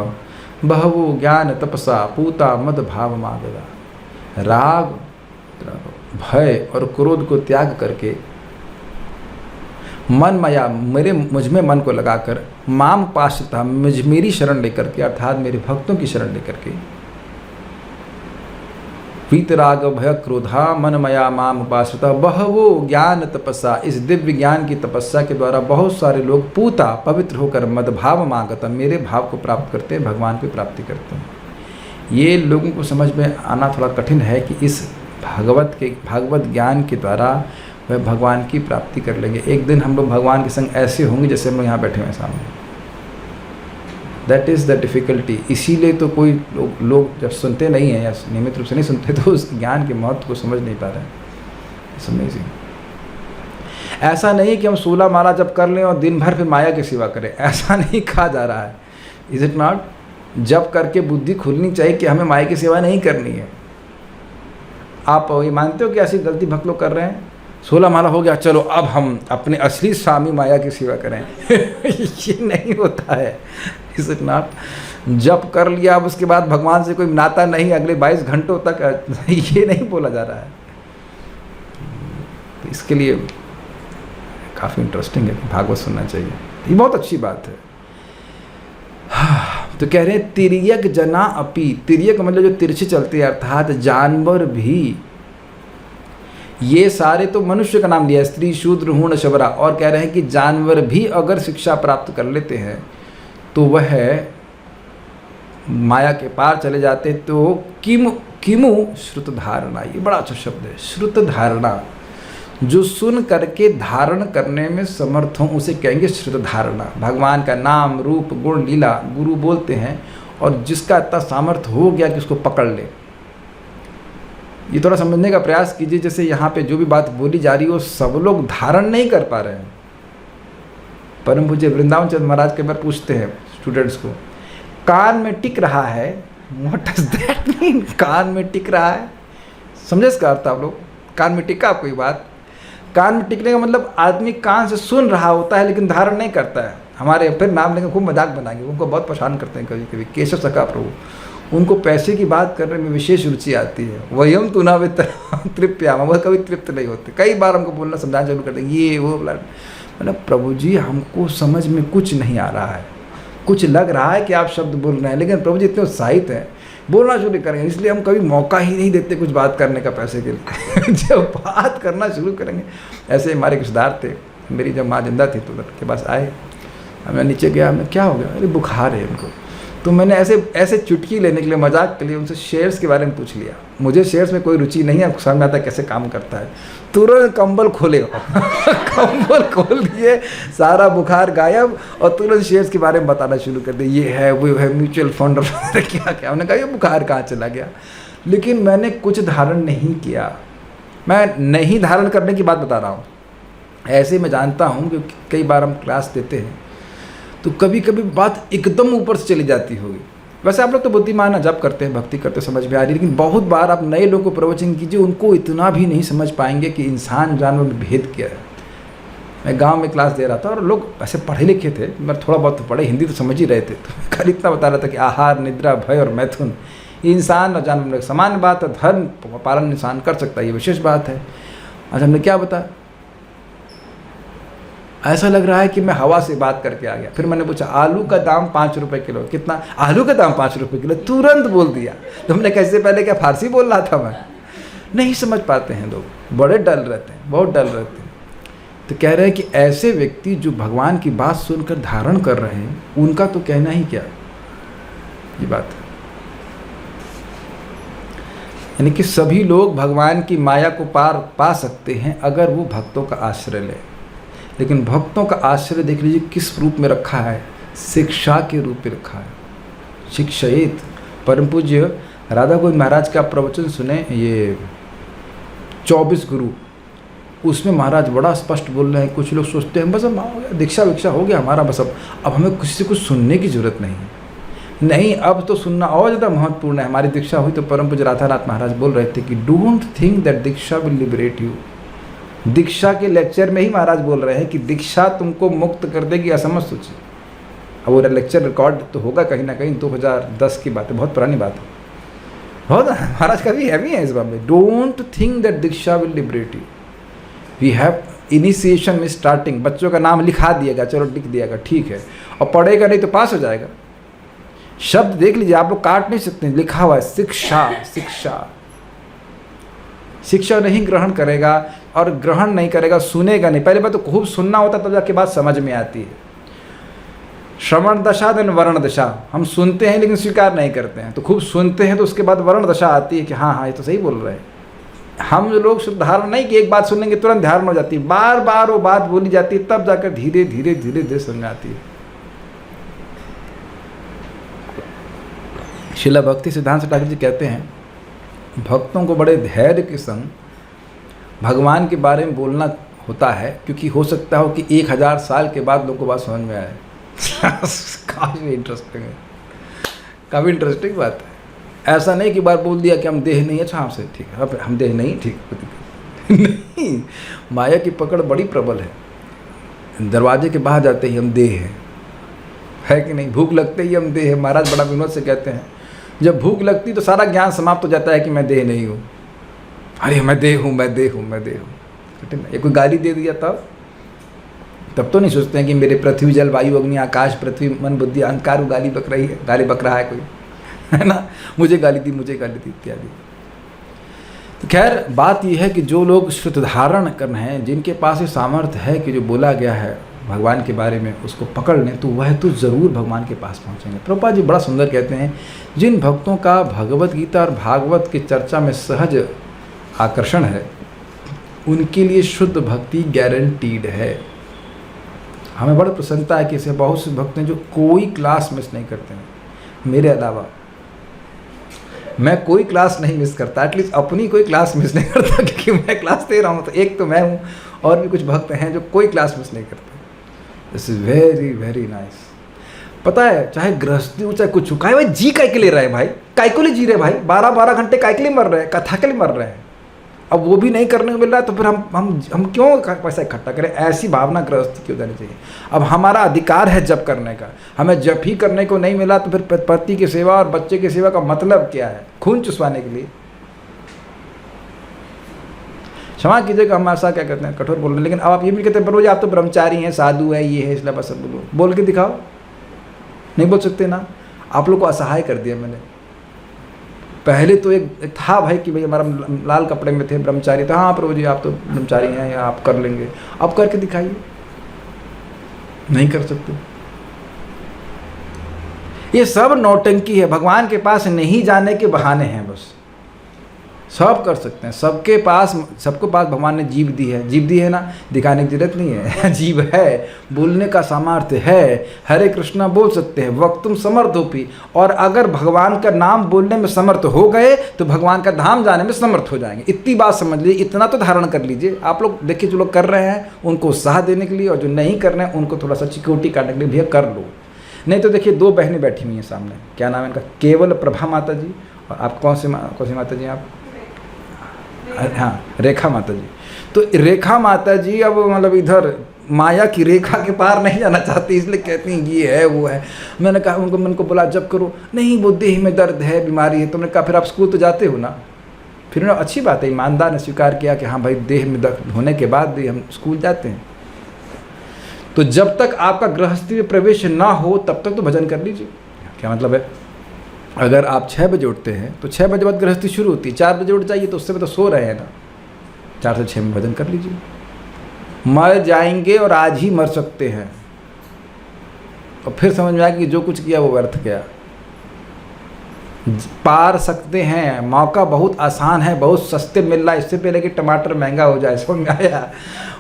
S1: बहवो ज्ञान तपसा पूता मदभाव मागा। राग, भय और क्रोध को त्याग करके मन मया, मुझ में मन को लगाकर, माम पाश्रितः, मेरी शरण लेकर के, अर्थात मेरे भक्तों की शरण लेकर के, वीतराग भय क्रोधा मन मया माम उपासता बहवो ज्ञान तपस्या। इस दिव्य ज्ञान की तपस्या के द्वारा बहुत सारे लोग पूता पवित्र होकर मदभाव मांगता, मेरे भाव को प्राप्त करते हैं, भगवान की प्राप्ति करते हैं। ये लोगों को समझ में आना थोड़ा कठिन है कि इस भागवत ज्ञान के द्वारा वह भगवान की प्राप्ति कर लेंगे। एक दिन हम लोग भगवान के संग ऐसे होंगे जैसे हम लोग यहाँ बैठे हुए हैं सामने। That is the difficulty. इसीलिए तो कोई लोग जब सुनते नहीं हैं या नियमित रूप से नहीं सुनते तो उस ज्ञान के महत्व को समझ नहीं पा रहे हैं। It's amazing. ऐसा नहीं कि हम 16 माला जब कर लें और दिन भर फिर माया की सेवा करें, ऐसा नहीं कहा जा रहा है। Is it not? जब करके बुद्धि खुलनी चाहिए कि हमें माया की सेवा नहीं करनी है। आप ये मानते हो कि ऐसी गलती भक्त लोग कर रहे हैं? 16 माला हो गया, चलो अब हम अपने असली स्वामी माया की सेवा करें। ये नहीं होता है। Is it not? जब कर लिया अब उसके बाद भगवान से कोई नाता नहीं, अगले 22 घंटों तक, ये नहीं बोला जा रहा है। तो इसके लिए काफ़ी इंटरेस्टिंग है, भागवत सुनना चाहिए। ये बहुत अच्छी बात है। तो कह रहे हैं तिर्यक जना अपि, तिर्यक मतलब जो तिरछी चलती है, अर्थात जानवर भी। ये सारे तो मनुष्य का नाम लिया, स्त्री शूद्र हूण शबरा, और कह रहे हैं कि जानवर भी अगर शिक्षा प्राप्त कर लेते हैं तो वह माया के पार चले जाते। तो किमु श्रुत धारणा, ये बड़ा अच्छा शब्द है, श्रुत धारणा। जो सुन करके धारण करने में समर्थ हों उसे कहेंगे श्रुत धारणा। भगवान का नाम रूप गुण लीला गुरु बोलते हैं, और जिसका इतना सामर्थ्य हो गया कि उसको पकड़ ले। ये थोड़ा समझने का प्रयास कीजिए। जैसे यहाँ पे जो भी बात बोली जा रही है वो सब लोग धारण नहीं कर पा रहे हैं। परम पूज्य वृंदावन चंद्र महाराज के बार पूछते हैं स्टूडेंट्स को, कान में टिक रहा है, व्हाट डज दैट मीन? कान में टिक रहा है, समझे इसका अर्थ आप लोग? कान में टिका कोई बात? कान में टिकने का मतलब आदमी कान से सुन रहा होता है लेकिन धारण नहीं करता है। हमारे फिर नाम लेकर खूब मजाक बनाएंगे, उनको बहुत परेशान करते हैं कभी कभी। केशव सखा प्रभु, उनको पैसे की बात करने में विशेष रुचि आती है। वही हम तू ना तृप्यामा, वह कभी तृप्त नहीं होते। कई बार हमको बोलना समझाना शुरू कर देंगे, ये वो मतलब प्रभु जी हमको समझ में कुछ नहीं आ रहा है, कुछ लग रहा है कि आप शब्द बोल रहे हैं लेकिन प्रभु जी इतने उत्साहित हैं, बोलना शुरू करेंगे। इसलिए हम कभी मौका ही नहीं देते कुछ बात करने का पैसे के लिए। जब बात करना शुरू करेंगे, ऐसे हमारे रिश्तेदार थे, मेरी जब माँ जिंदा थी तो उनके पास आए, मैं नीचे गया, मैं क्या हो गया? अरे बुखार है उनको। तो मैंने ऐसे चुटकी लेने के लिए, मजाक के लिए उनसे शेयर्स के बारे में पूछ लिया। मुझे शेयर्स में कोई रुचि नहीं है, आपको समझ में आता है कैसे काम करता है। तुरंत कंबल खोले कंबल खोल दिए, सारा बुखार गायब, और तुरंत शेयर्स के बारे में बताना शुरू कर दिया, ये है वो है, म्यूचुअल फंड क्या क्या। उन्होंने कहा ये बुखार कहाँ चला गया। लेकिन मैंने कुछ धारण नहीं किया। मैं नहीं धारण करने की बात बता रहा हूँ। ऐसे मैं जानता हूँ कि कई बार हम क्लास देते हैं तो कभी कभी बात एकदम ऊपर से चली जाती होगी। वैसे आप लोग तो बुद्धिमान है, जब करते हैं भक्ति करते समझ में आ रही है, लेकिन बहुत बार आप नए लोगों को प्रवचन कीजिए, उनको इतना भी नहीं समझ पाएंगे कि इंसान जानवर में भेद क्या है। मैं गांव में क्लास दे रहा था और लोग ऐसे पढ़े लिखे थे, मैं थोड़ा बहुत तो पढ़े, हिंदी तो समझ ही रहे थे, तो खाली इतना बता रहा था कि आहार निद्रा भय और मैथुन इंसान और जानवर में समान बात है। धर्म पालन इंसान कर सकता है, ये विशेष बात है। आज हमने क्या बताया? ऐसा लग रहा है कि मैं हवा से बात करके आ गया। फिर मैंने पूछा आलू का दाम 5 रुपये किलो, कितना? आलू का दाम 5 रुपये किलो, तुरंत बोल दिया। तो हमने कैसे पहले क्या फारसी बोल रहा था? मैं नहीं समझ पाते हैं लोग, बड़े डल रहते हैं, बहुत डल रहते हैं। तो कह रहे हैं कि ऐसे व्यक्ति जो भगवान की बात सुनकर धारण कर रहे हैं, उनका तो कहना ही क्या, ये बात है। यानी कि सभी लोग भगवान की माया को पार पा सकते हैं अगर वो भक्तों का आश्रय ले। लेकिन भक्तों का आश्रय देख लीजिए किस रूप में रखा है, शिक्षा के रूप में रखा है। शिक्षयित परम पूज्य राधा गोविंद महाराज का प्रवचन सुने, ये 24 गुरु, उसमें महाराज बड़ा स्पष्ट बोल रहे हैं। कुछ लोग सोचते हैं बस अब दीक्षा विक्षा हो गया हमारा, बस अब हमें किसी से कुछ सुनने की जरूरत नहीं है। नहीं, अब तो सुनना और ज़्यादा महत्वपूर्ण है। हमारी दीक्षा हुई तो परम पूज्य राधानाथ महाराज बोल रहे थे कि don't think that Diksha will liberate you. दीक्षा के लेक्चर में ही महाराज बोल रहे हैं कि दीक्षा तुमको मुक्त कर देगी, असमझ सोचिए। अब वो लेक्चर रिकॉर्ड तो होगा कहीं ना कहीं, 2010 की बात है, बहुत पुरानी बात है, बहुत महाराज का भी हैवी है इस बात में। Don't think that Diksha will liberate you. We have initiation में स्टार्टिंग, बच्चों का नाम लिखा दिएगा, चलो लिख दिएगा, ठीक है, और पढ़ेगा नहीं तो पास हो जाएगा। शब्द देख लीजिए, आप लोग काट नहीं सकते, लिखा हुआ है शिक्षा शिक्षा। शिक्षा नहीं ग्रहण करेगा, और ग्रहण नहीं करेगा, सुनेगा नहीं। पहले बात तो खूब सुनना होता है, तब जाके बात समझ में आती है। श्रवण दशा देन वर्ण दशा, हम सुनते हैं लेकिन स्वीकार नहीं करते हैं, तो खूब सुनते हैं तो उसके बाद वर्ण दशा आती है कि हाँ हाँ ये तो सही बोल रहे हैं। हम जो लोग शुद्ध धारण नहीं कि एक बात सुनेंगे तुरंत धारण हो जाती है, बार बार वो बात बोली जाती है, तब जाकर धीरे धीरे धीरे धीरे समझ में आती है। श्रील भक्ति सिद्धांत ठाकुर जी कहते हैं, भक्तों को बड़े धैर्य के संग भगवान के बारे में बोलना होता है, क्योंकि हो सकता हो कि 1000 साल के बाद लोग को बात समझ में आए। काफ़ी इंटरेस्टिंग है, काफ़ी इंटरेस्टिंग बात है। ऐसा नहीं कि बार बोल दिया कि हम देह नहीं है, अच्छा हमसे ठीक है, अब हम देह नहीं, ठीक नहीं, माया की पकड़ बड़ी प्रबल है। दरवाजे के बाहर जाते ही हम देह है कि नहीं, भूख लगते ही हम देह है। महाराज बड़ा विनोद से कहते हैं, जब भूख लगती तो सारा ज्ञान समाप्त हो जाता है कि मैं देह नहीं हूँ। अरे मैं देह हूँ, मैं देह हूँ, मैं देह हूँ। ये कोई गाली दे दिया तब तो नहीं सोचते हैं कि मेरे पृथ्वी जल वायु अग्नि आकाश पृथ्वी मन बुद्धि अहंकार वो गाली बक रही है, गाली बक रहा है कोई, है ना, मुझे गाली दी, मुझे गाली दी इत्यादि। तो खैर बात यह है कि जो लोग शुद्ध धारण कर रहे हैं, जिनके पास ये सामर्थ्य है कि जो बोला गया है भगवान के बारे में उसको पकड़ लें, तो वह तो ज़रूर भगवान के पास पहुँचेंगे। प्रभुपाद जी बड़ा सुंदर कहते हैं, जिन भक्तों का भगवत गीता और भागवत की चर्चा में सहज आकर्षण है, उनके लिए शुद्ध भक्ति गारंटीड है। हमें बड़ी प्रसन्नता है कि ऐसे बहुत से भक्त हैं जो कोई क्लास मिस नहीं करते हैं। मेरे अलावा मैं कोई क्लास नहीं मिस करता, एटलीस्ट अपनी कोई क्लास मिस नहीं करता, क्योंकि मैं क्लास दे रहा हूँ। तो एक तो मैं हूँ और भी कुछ भक्त हैं जो कोई क्लास मिस नहीं करते। This is very very nice. पता है, चाहे गृहस्थी हो चाहे कुछ हो, भाई जी काय के ले रहे हैं भाई, काय को ले जी रहे भाई, 12-12 घंटे काय के लिए मर रहे हैं, कथा के लिए मर रहे हैं। अब वो भी नहीं करने को मिल रहा है तो फिर हम क्यों पैसा इकट्ठा करें? ऐसी भावना गृहस्थी की हो जानी चाहिए। अब हमारा अधिकार है जप करने का, हमें जप ही करने को नहीं मिला तो फिर पति की सेवा और बच्चे की सेवा का मतलब क्या है? खून चुसवाने के लिए। क्षमा कीजिएगा हम ऐसा क्या कहते हैं, कठोर बोल रहे हैं, लेकिन अब आप ये भी कहते हैं पर आप तो ब्रह्मचारी हैं, साधु है, ये है, इसलिए बस बोलो, बोल के दिखाओ। नहीं बोल सकते ना? आप लोग को असहाय कर दिया मैंने। पहले तो एक था भाई कि भाई हमारा लाल कपड़े में थे, ब्रह्मचारी था, हाँ प्रभु जी आप तो ब्रह्मचारी हैं या आप कर लेंगे, अब करके दिखाइए। नहीं कर सकते। ये सब नौटंकी है, भगवान के पास नहीं जाने के बहाने हैं बस। सब कर सकते हैं, सबको पास भगवान ने जीव दी है ना, दिखाने की जरूरत नहीं है। जीव है, बोलने का सामर्थ्य है, हरे कृष्णा बोल सकते हैं, वक्तुम समर्थोपि। और अगर भगवान का नाम बोलने में समर्थ हो गए तो भगवान का धाम जाने में समर्थ हो जाएंगे। इतनी बात समझ लीजिए, इतना तो धारण कर लीजिए। आप लोग देखिए, जो लोग कर रहे हैं उनको उत्साह देने के लिए, और जो नहीं कर रहे हैं उनको थोड़ा सा सिक्योरिटी काटने के लिए, भैया कर लो। नहीं तो देखिए 2 बहनें बैठी हुई हैं सामने, क्या नाम है इनका, केवल प्रभा माता जी, और आप कौन सी माता जी आप? हाँ, रेखा माता जी। तो रेखा माता जी अब मतलब इधर माया की रेखा के पार नहीं जाना चाहती, इसलिए कहती हैं ये है वो है। मैंने कहा उनको बोला जब करो, नहीं वो देह में दर्द है, बीमारी है। तुमने कहा फिर आप स्कूल तो जाते हो ना? फिर उन्होंने अच्छी बात है, ईमानदार ने स्वीकार किया कि हाँ भाई देह में दर्द होने के बाद भी हम स्कूल जाते हैं। तो जब तक आपका गृहस्थी में प्रवेश ना हो तब तक तो भजन कर लीजिए। क्या मतलब है? अगर आप 6 बजे उठते हैं तो 6 बजे बाद गृहस्थी शुरू होती है, 4 बजे उठ जाइए तो उससे तो सो रहे हैं ना, 4 से 6 में भजन कर लीजिए। मर जाएंगे और आज ही मर सकते हैं, और फिर समझ में आएगा कि जो कुछ किया वो व्यर्थ गया। पार सकते हैं, मौका बहुत आसान है, बहुत सस्ते मिल रहा है। इससे पहले कि टमाटर महंगा हो जाए, समझ में आया?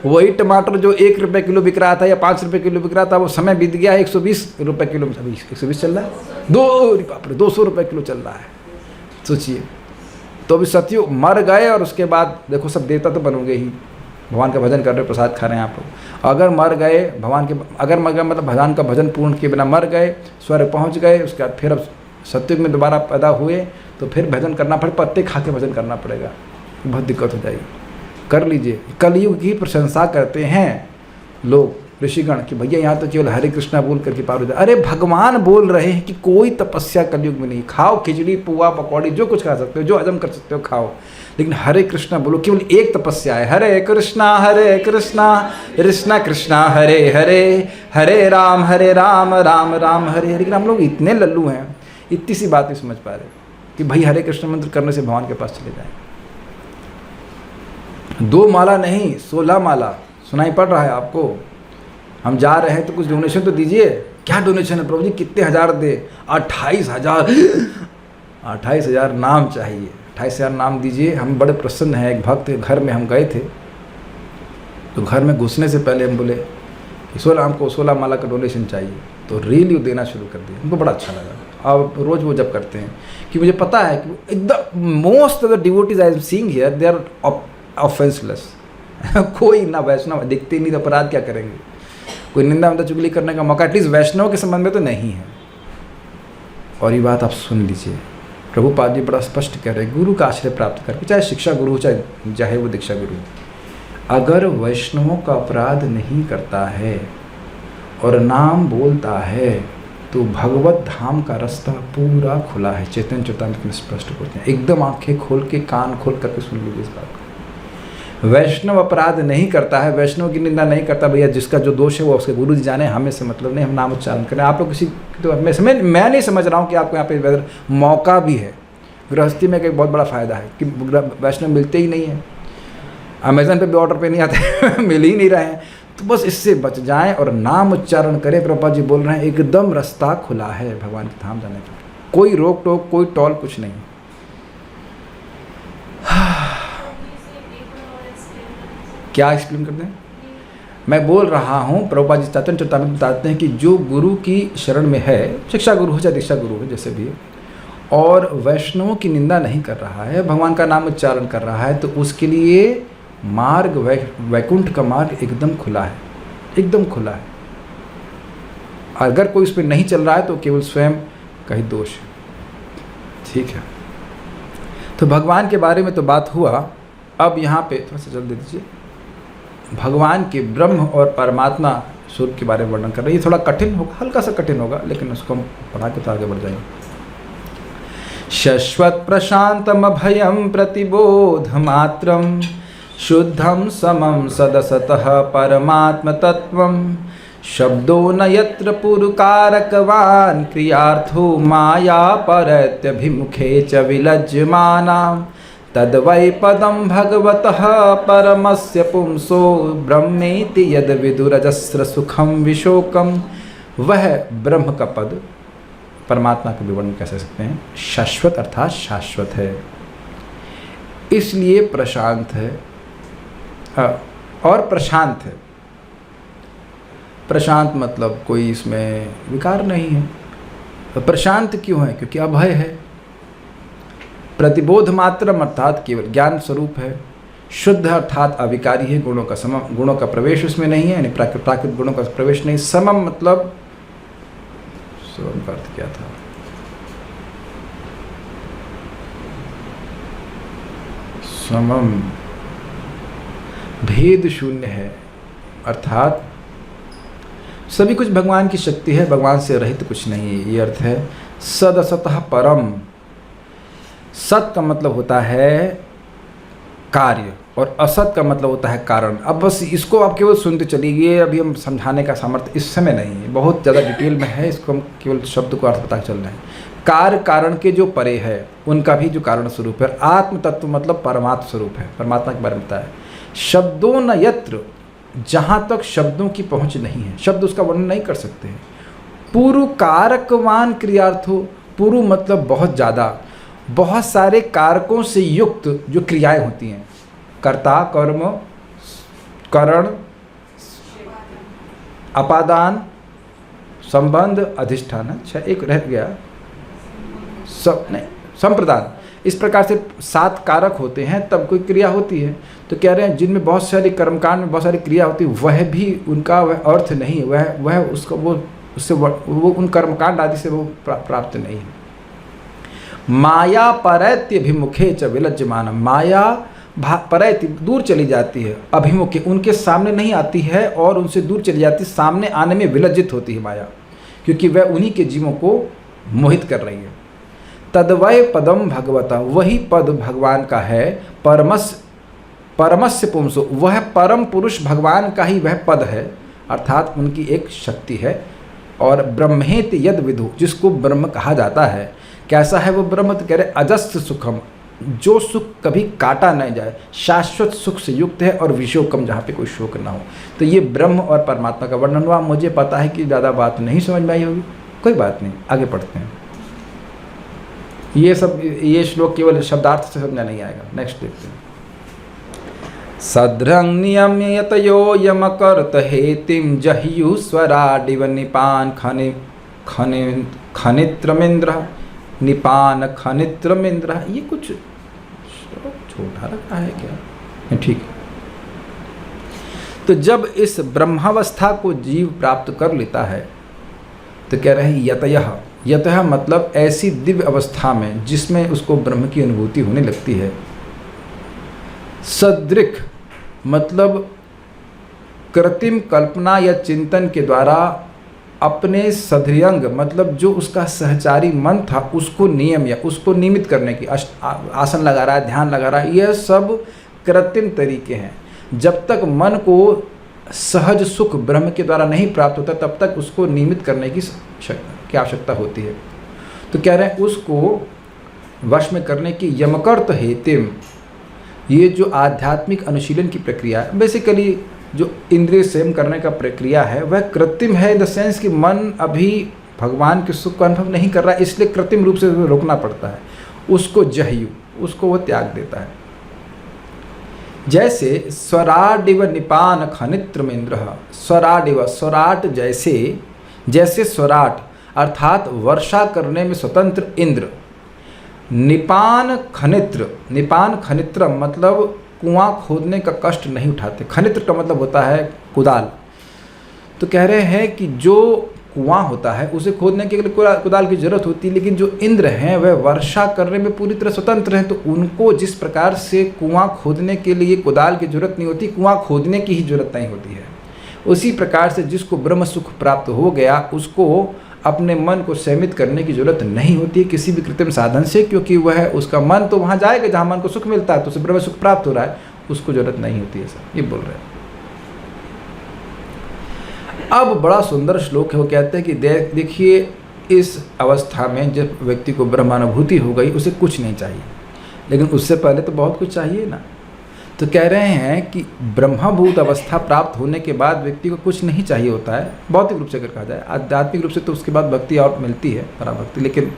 S1: वही टमाटर जो 1 रुपये किलो बिक रहा था या 5 रुपये किलो बिक रहा था, वो समय बीत गया 120 रुपये किलो, अभी 120 चल रहा है, 200 रुपये किलो चल रहा है। सोचिए, तो अभी सत्यो मर गए और उसके बाद देखो सब देवता तो बनोगे ही, भगवान का भजन कर रहे हो, प्रसाद खा रहे हैं आप लोग। अगर मर गए भगवान के, अगर मर गए मतलब भगवान का भजन पूर्ण किए बिना मर गए, स्वर्ग पहुँच गए, उसके बाद फिर अब सत्युग में दोबारा पैदा हुए तो फिर भजन करना पड़े, पत्ते खा के भजन करना पड़ेगा, बहुत दिक्कत हो जाएगी। कर लीजिए। कलयुग की प्रशंसा करते हैं लोग, ऋषिगण, कि भैया यहाँ तो केवल हरे कृष्णा बोल करके पार हो जाए। अरे भगवान बोल रहे हैं कि कोई तपस्या कलयुग में नहीं, खाओ खिचड़ी पुआ पकौड़ी जो कुछ खा सकते हो, जो हजम कर सकते हो खाओ, लेकिन हरे कृष्णा बोलो। केवल एक तपस्या है, हरे कृष्णा कृष्णा कृष्णा हरे हरे, हरे राम राम राम हरे हरे। लेकिन हम लोग इतने लल्लू हैं, इतनी सी बात नहीं समझ पा रहे कि भाई हरे कृष्ण मंत्र करने से भगवान के पास चले जाएं। 2 माला नहीं 16 माला, सुनाई पड़ रहा है आपको? हम जा रहे हैं तो कुछ डोनेशन तो दीजिए। क्या डोनेशन है प्रभु जी, कितने हज़ार दे? 28,000। 28,000 नाम चाहिए, 28,000 नाम दीजिए। हम बड़े प्रसन्न हैं। एक भक्त के घर में हम गए थे, तो घर में घुसने से पहले हम बोले कि 16 हमको 16 माला का डोनेशन चाहिए, तो रियली देना शुरू कर दिया। हमको बड़ा अच्छा लगा। अब रोज़ वो जब करते हैं कि मुझे पता है कि एकदम most of the devotees I am seeing here they are offenseless. कोई ना वैष्णव दिखते नहीं तो अपराध क्या करेंगे, कोई निंदा मतलब चुगली करने का मौका एटलीस्ट वैष्णव के संबंध में तो नहीं है। और ये बात आप सुन लीजिए, प्रभुपाद जी बड़ा स्पष्ट कह रहे हैं, गुरु का आश्रय प्राप्त करके, चाहे शिक्षा गुरु हो चाहे वो दीक्षा गुरु, अगर वैष्णवों का अपराध नहीं करता है और नाम बोलता है तो भगवत धाम का रास्ता पूरा खुला है। चैतन्य चरितामृत में स्पष्ट बोलते हैं, एकदम आंखें खोल के कान खोल करके सुन लीजिए इस बात को। वैष्णव अपराध नहीं करता है, वैष्णव की निंदा नहीं करता, भैया जिसका जो दोष है वो उसके गुरु जी जाने, हमें से मतलब नहीं, हम नाम उच्चारण करें। आप लोग किसी तो मैं नहीं समझ रहा हूँ कि आपको यहाँ पे मौका भी है। गृहस्थी में एक बहुत बड़ा फायदा है कि वैष्णव मिलते ही नहीं है, अमेजन पे भी ऑर्डर पे नहीं आते मिल ही नहीं रहे हैं, तो बस इससे बच जाएं और नाम उच्चारण करें। प्रभुपाद जी बोल रहे हैं एकदम रास्ता खुला है भगवान के धाम जाने का, कोई रोक टोक कोई टॉल कुछ नहीं। क्या एक्सप्लेन करते हैं? मैं बोल रहा हूँ, प्रभुपाद जी चैतन्य चरितामृत में बताते हैं कि जो गुरु की शरण में है, शिक्षा गुरु हो चाहे दीक्षा गुरु हो जैसे भी है, और वैष्णवों की निंदा नहीं कर रहा है, भगवान का नाम उच्चारण कर रहा है, तो उसके लिए मार्ग वैकुंठ का मार्ग एकदम खुला है, एकदम खुला है। अगर कोई उस पर नहीं चल रहा है तो केवल स्वयं का ही दोष है। ठीक है, तो भगवान के बारे में तो बात हुआ। अब यहाँ पे थोड़ा सा जल्दी दीजिए, भगवान के ब्रह्म और परमात्मा स्वरूप के बारे में वर्णन कर रहे हैं। ये थोड़ा कठिन होगा, हल्का सा कठिन होगा, लेकिन उसको हम पढ़ा के तो आगे बढ़ जाएंगे। शश्वत प्रशांतम भयम प्रतिबोध मात्रम शुद्धम समम सदसतः परमात्म तत्वम शब्दो न यत्र पुरुकारकवान् क्रियार्थो माया परत्यभिमुखे च विलज्यमानां तद्वै पदं भगवतः परमस्य पुंसो ब्रह्मेति यद विदुरजस्र सुखम विशोकम। वह ब्रह्म का पद, परमात्मा के विवरण कह सकते हैं, शाश्वत अर्थात शाश्वत है, इसलिए प्रशांत है और प्रशांत है। प्रशांत मतलब कोई इसमें विकार नहीं है। तो प्रशांत क्यों है? क्योंकि अभय है। प्रतिबोध मात्र अर्थात केवल ज्ञान स्वरूप है। शुद्ध अर्थात अविकारी है, गुणों का समम, गुणों का प्रवेश उसमें नहीं है, यानी प्राकृतिक गुणों का प्रवेश नहीं। समम मतलब, समम का अर्थ क्या था? समम भेद शून्य है, अर्थात सभी कुछ भगवान की शक्ति है, भगवान से रहित कुछ नहीं है, ये अर्थ है। सद असतः परम, सत का मतलब होता है कार्य और असत का मतलब होता है कारण। अब बस इसको आप केवल सुनते चलिए, अभी हम समझाने का सामर्थ्य इस समय नहीं है, बहुत ज़्यादा डिटेल में है, इसको हम केवल शब्द को अर्थ पता चल रहे हैं। कार्य कारण के जो परे है उनका भी जो कारण स्वरूप है। आत्म तत्व मतलब परमात्म स्वरूप है, परमात्मा के बारे में बताया। शब्दों न यत्र, जहाँ तक शब्दों की पहुँच नहीं है, शब्द उसका वर्णन नहीं कर सकते हैं। पूर्व कारकवान क्रियार्थो, पूर्व मतलब बहुत ज़्यादा, बहुत सारे कारकों से युक्त जो क्रियाएं होती हैं, कर्ता, कर्म, करण, अपादान, संबंध, अधिष्ठान, अच्छा एक रह गया, सब नहीं, संप्रदान, इस प्रकार से 7 कारक होते हैं तब कोई क्रिया होती है। तो कह रहे हैं जिनमें बहुत सारी कर्मकांड में बहुत सारी क्रिया होती है, वह भी उनका वह अर्थ नहीं है, वह उसका वो उससे वो उन कर्मकांड आदि से वो प्राप्त नहीं है। माया परैत्य अभिमुखे च विलज्यमान, माया परैत्य दूर चली जाती है, अभिमुखे उनके सामने नहीं आती है और उनसे दूर चली जाती है, सामने आने में विलज्जित होती है माया, क्योंकि वह उन्हीं के जीवों को मोहित कर रही है। तद्वय पदम भगवता, वही पद भगवान का है। परमस्य पुंसो, वह परम पुरुष भगवान का ही वह पद है, अर्थात उनकी एक शक्ति है। और ब्रह्मेति यद विदु, जिसको ब्रह्म कहा जाता है, कैसा है वो ब्रह्म? तो कह रहे अजस्र सुखम, जो सुख कभी काटा नहीं जाए, शाश्वत सुख से युक्त है और विशोकम, जहाँ पे कोई शोक ना हो। तो ये ब्रह्म और परमात्मा का वर्णन हुआ। मुझे पता है कि ज़्यादा बात नहीं समझ में आई होगी, कोई बात नहीं, आगे पढ़ते हैं। ये श्लोक केवल शब्दार्थ से समझा नहीं आएगा। नेक्स्ट देखते हैं। सद्रंग नियम्य यतयो यमकर्त हेतिम जह्यु स्वराडिव निपान खनित्रमिंद्र निपान खनित्रमिंद्र। ये कुछ छोटा रखा है क्या? ठीक है। तो जब इस ब्रह्मावस्था को जीव प्राप्त कर लेता है तो कह रहे हैं यतयः। यतः मतलब ऐसी दिव्य अवस्था में जिसमें उसको ब्रह्म की अनुभूति होने लगती है। सदृक् मतलब कृत्रिम कल्पना या चिंतन के द्वारा अपने सदृंग मतलब जो उसका सहचारी मन था उसको नियम या उसको नियमित करने की, आसन लगा रहा है, ध्यान लगा रहा है, यह सब कृत्रिम तरीके हैं। जब तक मन को सहज सुख ब्रह्म के द्वारा नहीं प्राप्त होता तब तक उसको नियमित करने की आवश्यकता होती है। तो कह रहे हैं उसको वश में करने की यमकर्त हेतिम, ये जो आध्यात्मिक अनुशीलन की प्रक्रिया है, बेसिकली जो इंद्रिय संयम करने का प्रक्रिया है वह कृत्रिम है, इन द सेंस कि मन अभी भगवान के सुख का अनुभव नहीं कर रहा है, इसलिए कृत्रिम रूप से रोकना पड़ता है। उसको जह्यु, उसको वह त्याग देता है। जैसे स्वराडिव निपान खनित्रमिंद्र। स्वराडिव, स्वराट जैसे, जैसे स्वराट अर्थात वर्षा करने में स्वतंत्र इंद्र। निपान खनित्र, निपान खनित्र मतलब कुआं खोदने का कष्ट नहीं उठाते। खनित्र का मतलब होता है कुदाल। तो कह रहे हैं कि जो कुआं होता है उसे खोदने के लिए कुदाल की जरूरत होती है, लेकिन जो इंद्र हैं वह वर्षा करने में पूरी तरह स्वतंत्र हैं। तो उनको जिस प्रकार से कुआं खोदने के लिए कुदाल की जरूरत नहीं होती, कुआं खोदने की ही जरूरत नहीं होती है, उसी प्रकार से जिसको ब्रह्म सुख प्राप्त हो गया उसको अपने मन को संयमित करने की जरूरत नहीं होती है किसी भी कृत्रिम साधन से, क्योंकि वह उसका मन तो वहाँ जाएगा जहाँ मन को सुख मिलता है, तो उसे ब्रह्म सुख प्राप्त हो रहा है, उसको जरूरत नहीं होती है। सर ये बोल रहे हैं। अब बड़ा सुंदर श्लोक है, वो कहते हैं कि देखिए इस अवस्था में जब व्यक्ति को ब्रह्मानुभूति हो गई उसे कुछ नहीं चाहिए, लेकिन उससे पहले तो बहुत कुछ चाहिए ना। तो कह रहे हैं कि ब्रह्मभूत अवस्था प्राप्त होने के बाद व्यक्ति को कुछ नहीं चाहिए होता है, भौतिक रूप से अगर कहा जाए। आध्यात्मिक रूप से तो उसके बाद भक्ति और मिलती है, पराभक्ति, लेकिन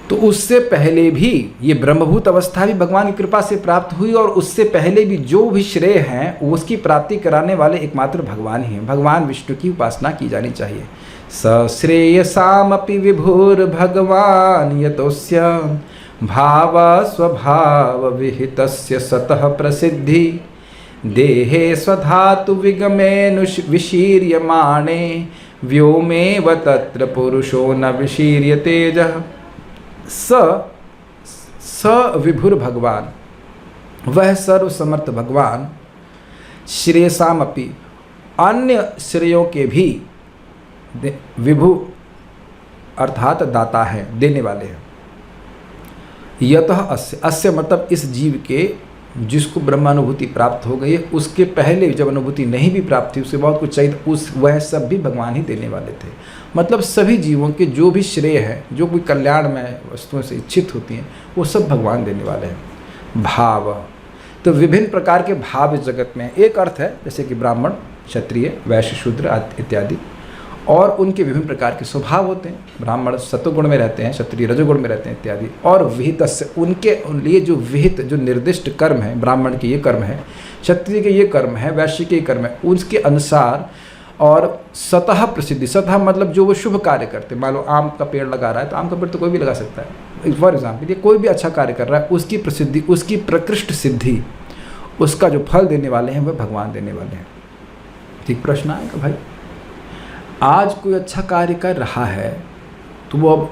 S1: तो उससे पहले भी ये ब्रह्मभूत अवस्था भी भगवान की कृपा से प्राप्त हुई, और उससे पहले भी जो भी श्रेय हैं उसकी प्राप्ति कराने वाले एकमात्र भगवान ही हैं। भगवान विष्णु की उपासना की जानी चाहिए। सश्रेयसामपि विभुर भगवान यतोस्य भाव स्वभाव विहितस्य सतः प्रसिद्धि देहे स्वधातु विगमेनु विशीर्यमाणे व्योमेव तत्र पुरुषो न विशीर्यतेजः। स विभुर भगवान, वह सर्वसमर्थ भगवान, श्रेयसामपि अन्य श्रेयों के भी विभु अर्थात दाता है, देने वाले हैं। यतः अस्य, अस्य मतलब इस जीव के जिसको ब्रह्मानुभूति प्राप्त हो गई है उसके पहले जब अनुभूति नहीं भी प्राप्त थी, उससे बहुत कुछ चाहिए, वह सब भी भगवान ही देने वाले थे। मतलब सभी जीवों के जो भी श्रेय है, जो भी कल्याण में वस्तुओं से इच्छित होती हैं, वो सब भगवान देने वाले हैं। भाव, तो विभिन्न प्रकार के भाव इस जगत में एक अर्थ है, जैसे कि ब्राह्मण, क्षत्रिय, वैश्य, शूद्र इत्यादि, और उनके विभिन्न प्रकार के स्वभाव होते हैं। ब्राह्मण सत्वगुण में रहते हैं, क्षत्रिय रजोगुण में रहते हैं इत्यादि। और विहितस्य, उनके लिए जो विहित जो निर्दिष्ट कर्म है, ब्राह्मण के ये कर्म है, क्षत्रिय के ये कर्म है, वैश्य के ये कर्म है, उसके अनुसार। और सतः प्रसिद्धि, सतः मतलब जो वो शुभ कार्य करते हैं। मान लो आम का पेड़ लगा रहा है तो आम का पेड़ तो कोई भी लगा सकता है, फॉर एग्जाम्पल, ये कोई भी अच्छा कार्य कर रहा है, उसकी प्रसिद्धि, उसकी प्रकृष्ट सिद्धि, उसका जो फल देने वाले हैं वह भगवान देने वाले हैं। ठीक प्रश्न आएगा भाई, आज कोई अच्छा कार्य कर रहा है तो वो अब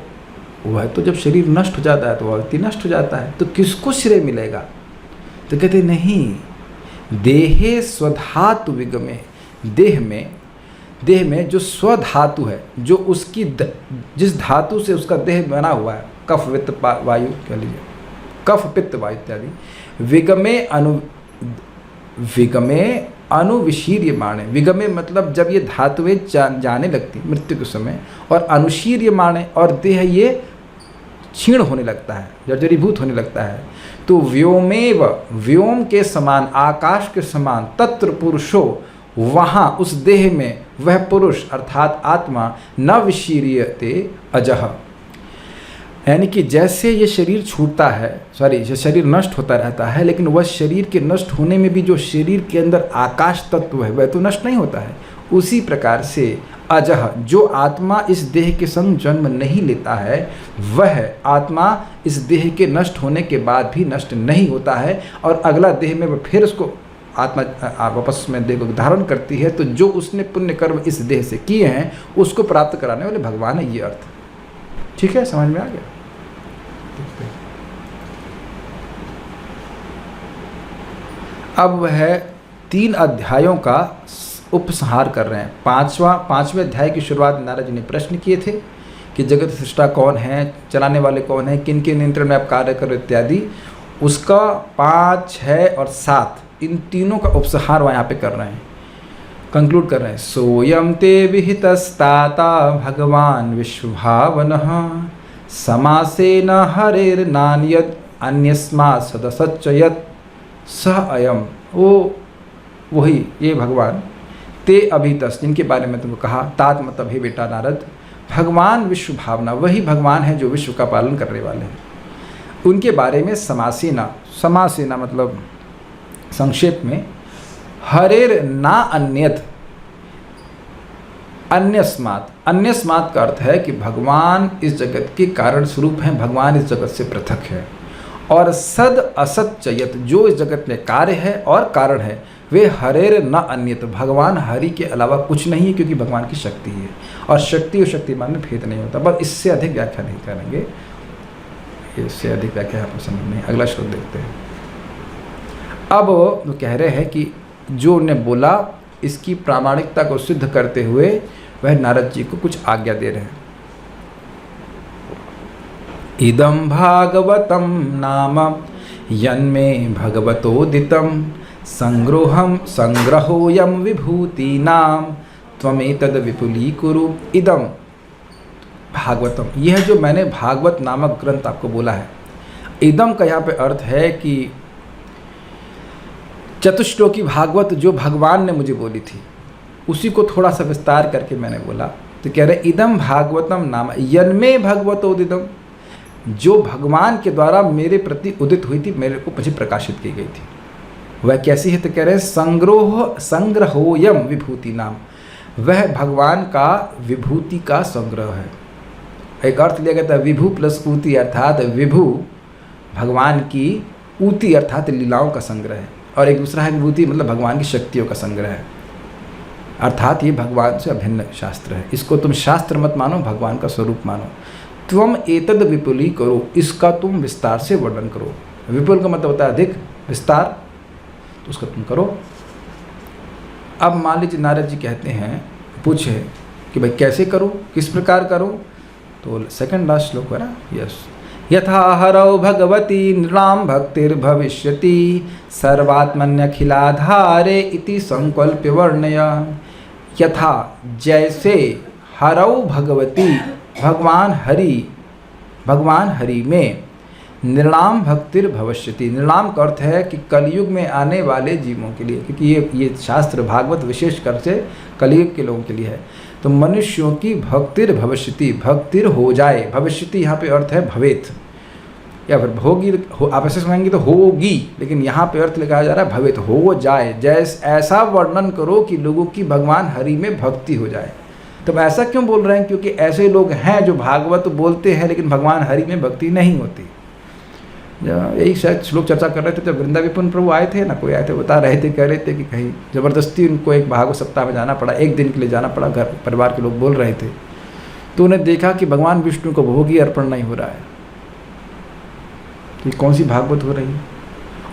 S1: वह तो जब शरीर नष्ट हो जाता है तो वह व्यक्ति नष्ट हो जाता है, तो किसको श्रेय मिलेगा? तो कहते नहीं, देहे स्वधातु विगमे, देह में जो स्वधातु है, जो उसकी जिस धातु से उसका देह बना हुआ है, कफ वित्त वायु कह लीजिए, कफ पित्त वायु इत्यादि, विगमे अनुविशीर्यमाणे, विगमे मतलब जब ये धातुएं जाने लगती मृत्यु के समय, और अनुशीर्यमाणे और देह ये क्षीण होने लगता है, जर्जरीभूत होने लगता है। तो व्योमेव, व्योम के समान, आकाश के समान, तत्र पुरुषो, वहाँ उस देह में वह पुरुष अर्थात आत्मा न विशीर्यते अजः, यानी कि जैसे ये शरीर छूटता है, ये शरीर नष्ट होता रहता है, लेकिन वह शरीर के नष्ट होने में भी जो शरीर के अंदर आकाश तत्व है वह तो नष्ट नहीं होता है। उसी प्रकार से अजह, जो आत्मा इस देह के संग जन्म नहीं लेता है, वह आत्मा इस देह के नष्ट होने के बाद भी नष्ट नहीं होता है, और अगला देह में वह फिर उसको आत्मा वापस में देह को धारण करती है। तो जो उसने पुण्य कर्म इस देह से किए हैं उसको प्राप्त कराने वाले भगवान है, ये अर्थ। ठीक है, समझ में आ गया? अब वह 3 अध्यायों का उपसंहार कर रहे हैं। पांचवें अध्याय की शुरुआत नारद जी ने प्रश्न किए थे कि जगत सृष्टा कौन है, चलाने वाले कौन है, किन के नियंत्रण में आप कार्य करो इत्यादि। उसका 5, 6 और 7 इन तीनों का उपसंहार वह यहाँ पे कर रहे हैं, कंक्लूड कर रहे हैं। सोयम ते विहितस्ताता भगवान विश्वभावनः समासेन हरेर्नान्यत् अन्यस्मात् सदसच्च यत् सह अयम। वही ये भगवान ते अभितस, जिनके बारे में तुमको कहा, तात मतलब हे बेटा नारद, भगवान विश्व भावना, वही भगवान है जो विश्व का पालन करने वाले हैं। उनके बारे में समासेना मतलब संक्षेप में, हरेर ना अन्यत, अन्यस्मात् का अर्थ है कि भगवान इस जगत के कारण स्वरूप हैं, भगवान इस जगत से पृथक है। और सद असत चयत, जो इस जगत में कार्य है और कारण है, वे हरेर न अन्यत, भगवान हरि के अलावा कुछ नहीं है, क्योंकि भगवान की शक्ति है और शक्ति और शक्तिमान में भेद नहीं होता। बस इससे अधिक व्याख्या नहीं करेंगे, इससे अधिक व्याख्या आपको समझ नहीं। अगला श्लोक देखते हैं। अब वो कह रहे हैं कि जो उन्हें बोला इसकी प्रामाणिकता को सिद्ध करते हुए वह नारद जी को कुछ आज्ञा दे रहे हैं। इदं भागवतं नाम यन्मे भगवतोदितं संग्रहोऽयं विभूतीनां त्वमेतद् विपुलीकुरु। इदं भागवतम, यह जो मैंने भागवत नामक ग्रंथ आपको बोला है, इदम का यहाँ पे अर्थ है कि चतुश्लोकी भागवत जो भगवान ने मुझे बोली थी उसी को थोड़ा सा विस्तार करके मैंने बोला। तो कह रहे इदम भागवतम नाम यन्मे भगवतोदितम, जो भगवान के द्वारा मेरे प्रति उदित हुई थी, मेरे को मुझे प्रकाशित की गई थी, वह कैसी है? तो कह रहे हैं संग्रहोयम विभूति नाम, वह भगवान का विभूति का संग्रह है। एक अर्थ लिया गया था विभू प्लस ऊति, अर्थात विभू भगवान की, ऊति अर्थात लीलाओं का संग्रह है, और एक दूसरा है विभूति मतलब भगवान की शक्तियों का संग्रह है, अर्थात ये भगवान से अभिन्न शास्त्र है। इसको तुम शास्त्र मत मानो, भगवान का स्वरूप मानो। त्वम एतद विपुली करो, इसका तुम विस्तार से वर्णन करो। विपुल का मतलब होता है अधिक, विस्तार, तो उसका तुम करो। अब मान लीजिए नारद जी कहते हैं, पूछे कि भाई कैसे करो, किस प्रकार करो? तो सेकंड लास्ट श्लोक है ना, यस। यथा हरौ भगवती नृणां भक्तिर्भविष्यति सर्वात्मन्यखिलाधारे इति संकल्प्य वर्णय। यथा जैसे, हरौ भगवती भगवान हरि में, नृणाम भक्तिर्भविष्यति, नृणाम का अर्थ है कि कलयुग में आने वाले जीवों के लिए, क्योंकि ये शास्त्र भागवत विशेषकर से कलयुग के लोगों के लिए है। तो मनुष्यों की भक्तिर्भविष्यति, भक्तिर हो जाए, भविष्यति यहाँ पे अर्थ है भवेत, या फिर होगी, आप ऐसे समझेंगे तो होगी, लेकिन यहाँ पे अर्थ लगाया जा रहा है भवेत, हो जाए। जैसे ऐसा वर्णन करो कि लोगों की भगवान हरि में भक्ति हो जाए। तो ऐसा क्यों बोल रहे हैं? क्योंकि ऐसे लोग हैं जो भागवत बोलते हैं लेकिन भगवान हरि में भक्ति नहीं होती। यही शायद श्लोक चर्चा कर रहे थे जब वृंदावन प्रभु आए थे ना, कोई आए थे, बता रहे थे, कह रहे थे कि कहीं ज़बरदस्ती उनको एक भागवत सप्ताह में जाना पड़ा, 1 दिन के लिए जाना पड़ा, घर परिवार के लोग बोल रहे थे, तो उन्हें देखा कि भगवान विष्णु को भोग ही अर्पण नहीं हो रहा है, कि कौन सी भागवत हो रही है।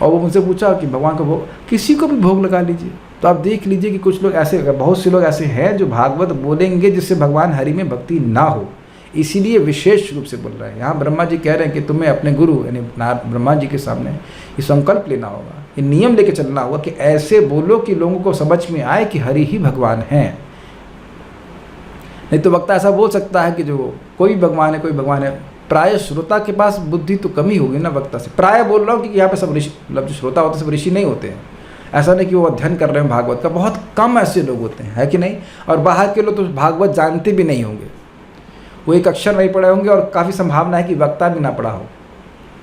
S1: और वो मुझसे पूछा कि भगवान को भोग, किसी को भी भोग लगा लीजिए। तो आप देख लीजिए कि कुछ लोग ऐसे, बहुत से लोग ऐसे हैं जो भागवत बोलेंगे जिससे भगवान हरि में भक्ति ना हो, इसीलिए विशेष रूप से बोल रहे हैं। यहाँ ब्रह्मा जी कह रहे हैं कि तुम्हें अपने गुरु यानी ब्रह्मा जी के सामने ये संकल्प लेना होगा, ये नियम लेके चलना होगा कि ऐसे बोलो कि लोगों को समझ में आए कि हरि ही भगवान हैं। नहीं तो वक्ता ऐसा बोल सकता है कि जो कोई भगवान है, कोई भगवान है, प्राय श्रोता के पास बुद्धि तो कमी होगी ना वक्ता से। प्राय बोल रहा हूँ कि यहाँ पे सब ऋषि, मतलब जो श्रोता होते हैं सब ऋषि नहीं होते हैं। ऐसा नहीं कि वो अध्ययन कर रहे हैं भागवत का, बहुत कम ऐसे लोग होते हैं, है कि नहीं। और बाहर के लोग तो भागवत जानते भी नहीं होंगे, वो एक अक्षर नहीं पढ़े होंगे, और काफ़ी संभावना है कि वक्ता भी ना पढ़ा हो।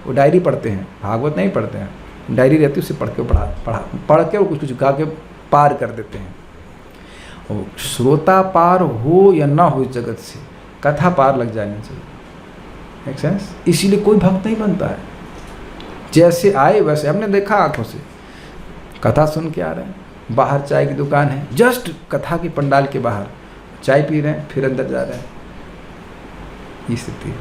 S1: वो डायरी पढ़ते हैं, भागवत नहीं पढ़ते हैं। डायरी रहती है, उससे पढ़ के वो कुछ गा के पार कर देते हैं। और श्रोता पार हो या ना हो इस जगत से, कथा पार लग जानी चाहिए। Make sense. इसीलिए कोई भक्त नहीं बनता है, जैसे आए वैसे। हमने देखा आंखों से, कथा सुन के आ रहे हैं, बाहर चाय की दुकान है, जस्ट कथा की पंडाल के बाहर चाय पी रहे हैं, फिर अंदर जा रहे हैं। ये स्थिति है।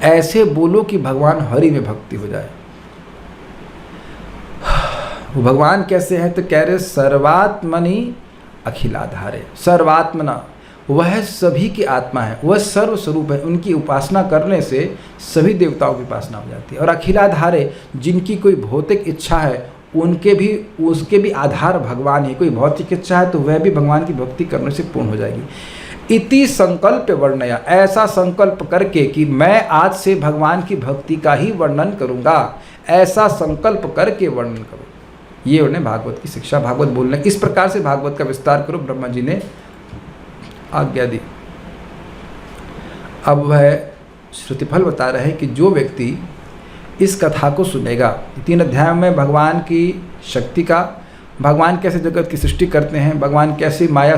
S1: ऐसे बोलो कि भगवान हरि में भक्ति हो जाए। वो भगवान कैसे हैं, तो कह रहे सर्वात्मनि अखिलाधारे। सर्वात्मना, वह सभी की आत्मा है, वह सर्वस्वरूप है। उनकी उपासना करने से सभी देवताओं की उपासना हो जाती है। और अखिलाधारे, जिनकी कोई भौतिक इच्छा है उसके भी आधार भगवान ही। कोई भौतिक इच्छा है तो वह भी भगवान की भक्ति करने से पूर्ण हो जाएगी। इति संकल्प वर्णया, ऐसा संकल्प करके कि मैं आज से भगवान की भक्ति का ही वर्णन करूँगा, ऐसा संकल्प करके वर्णन करूँ। ये उन्हें भागवत की शिक्षा, भागवत बोलने, इस प्रकार से भागवत का विस्तार करो, ब्रह्मा जी ने आज्ञा दी। अब वह श्रुतिफल बता रहे हैं कि जो व्यक्ति इस कथा को सुनेगा, 3 अध्याय में भगवान की शक्ति का, भगवान कैसे जगत की सृष्टि करते हैं, भगवान कैसे माया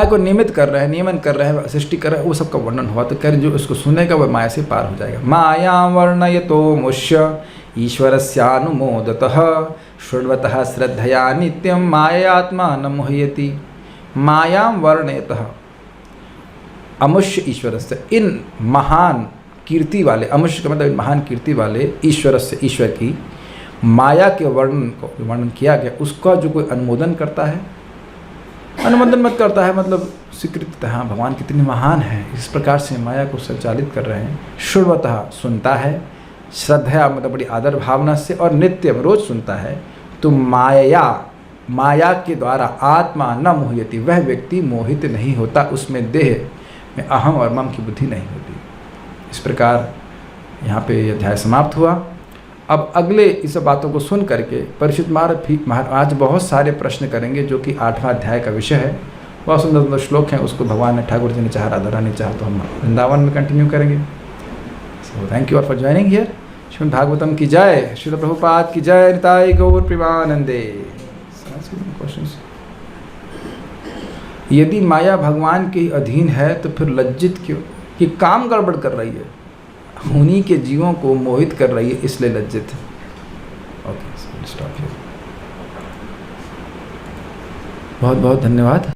S1: को नियमित कर रहे हैं, नियमन कर रहे हैं, सृष्टि कर रहे हैं, वो सबका वर्णन हुआ। तो कह रहे जो इसको सुनेगा वह माया से पार हो जाएगा। माया वर्णयतो मुष्य ईश्वरस्यानुमोदतः शृण्वतः श्रद्धया नित्यं मायात्मा न मोहयति। मायां वर्णयतः अमुष्य ईश्वरस्य, इन महान कीर्ति वाले, अमुष्य का मतलब महान कीर्ति वाले ईश्वरस्य, ईश्वर की माया के वर्णन किया गया, उसका जो कोई अनुमोदन करता है, अनुमोदन मत करता है मतलब स्वीकृति, हाँ भगवान कितने महान हैं, इस प्रकार से माया को संचालित कर रहे हैं। शृण्वतः, सुनता है, श्रद्धा मतलब बड़ी आदर भावना से, और नित्यम, रोज सुनता है, तो माया के द्वारा आत्मा न मोहयति, वह व्यक्ति मोहित नहीं होता, उसमें देह में अहम और मम की बुद्धि नहीं होती। इस प्रकार यहाँ पे अध्याय समाप्त हुआ। अब अगले इस बातों को सुन करके परीक्षित महाराज बहुत सारे प्रश्न करेंगे, जो कि 8वां अध्याय का विषय है। बहुत सुंदर सुंदर श्लोक हैं, उसको भगवान ने, ठाकुर जी ने चाहा, राधा रानी चाहा तो हम वृंदावन में कंटिन्यू करेंगे। So thank you all for joining here. Shrimad Bhagavatam की जय, श्रील प्रभुपाद की जय, निताय गौर प्रेमानंदे। क्वेश्चंस। यदि माया भगवान के अधीन है तो फिर लज्जित क्यों, कि काम गड़बड़ कर रही है, उन्हीं के जीवों को मोहित कर रही है, इसलिए लज्जित है। Okay, stop here. बहुत बहुत धन्यवाद।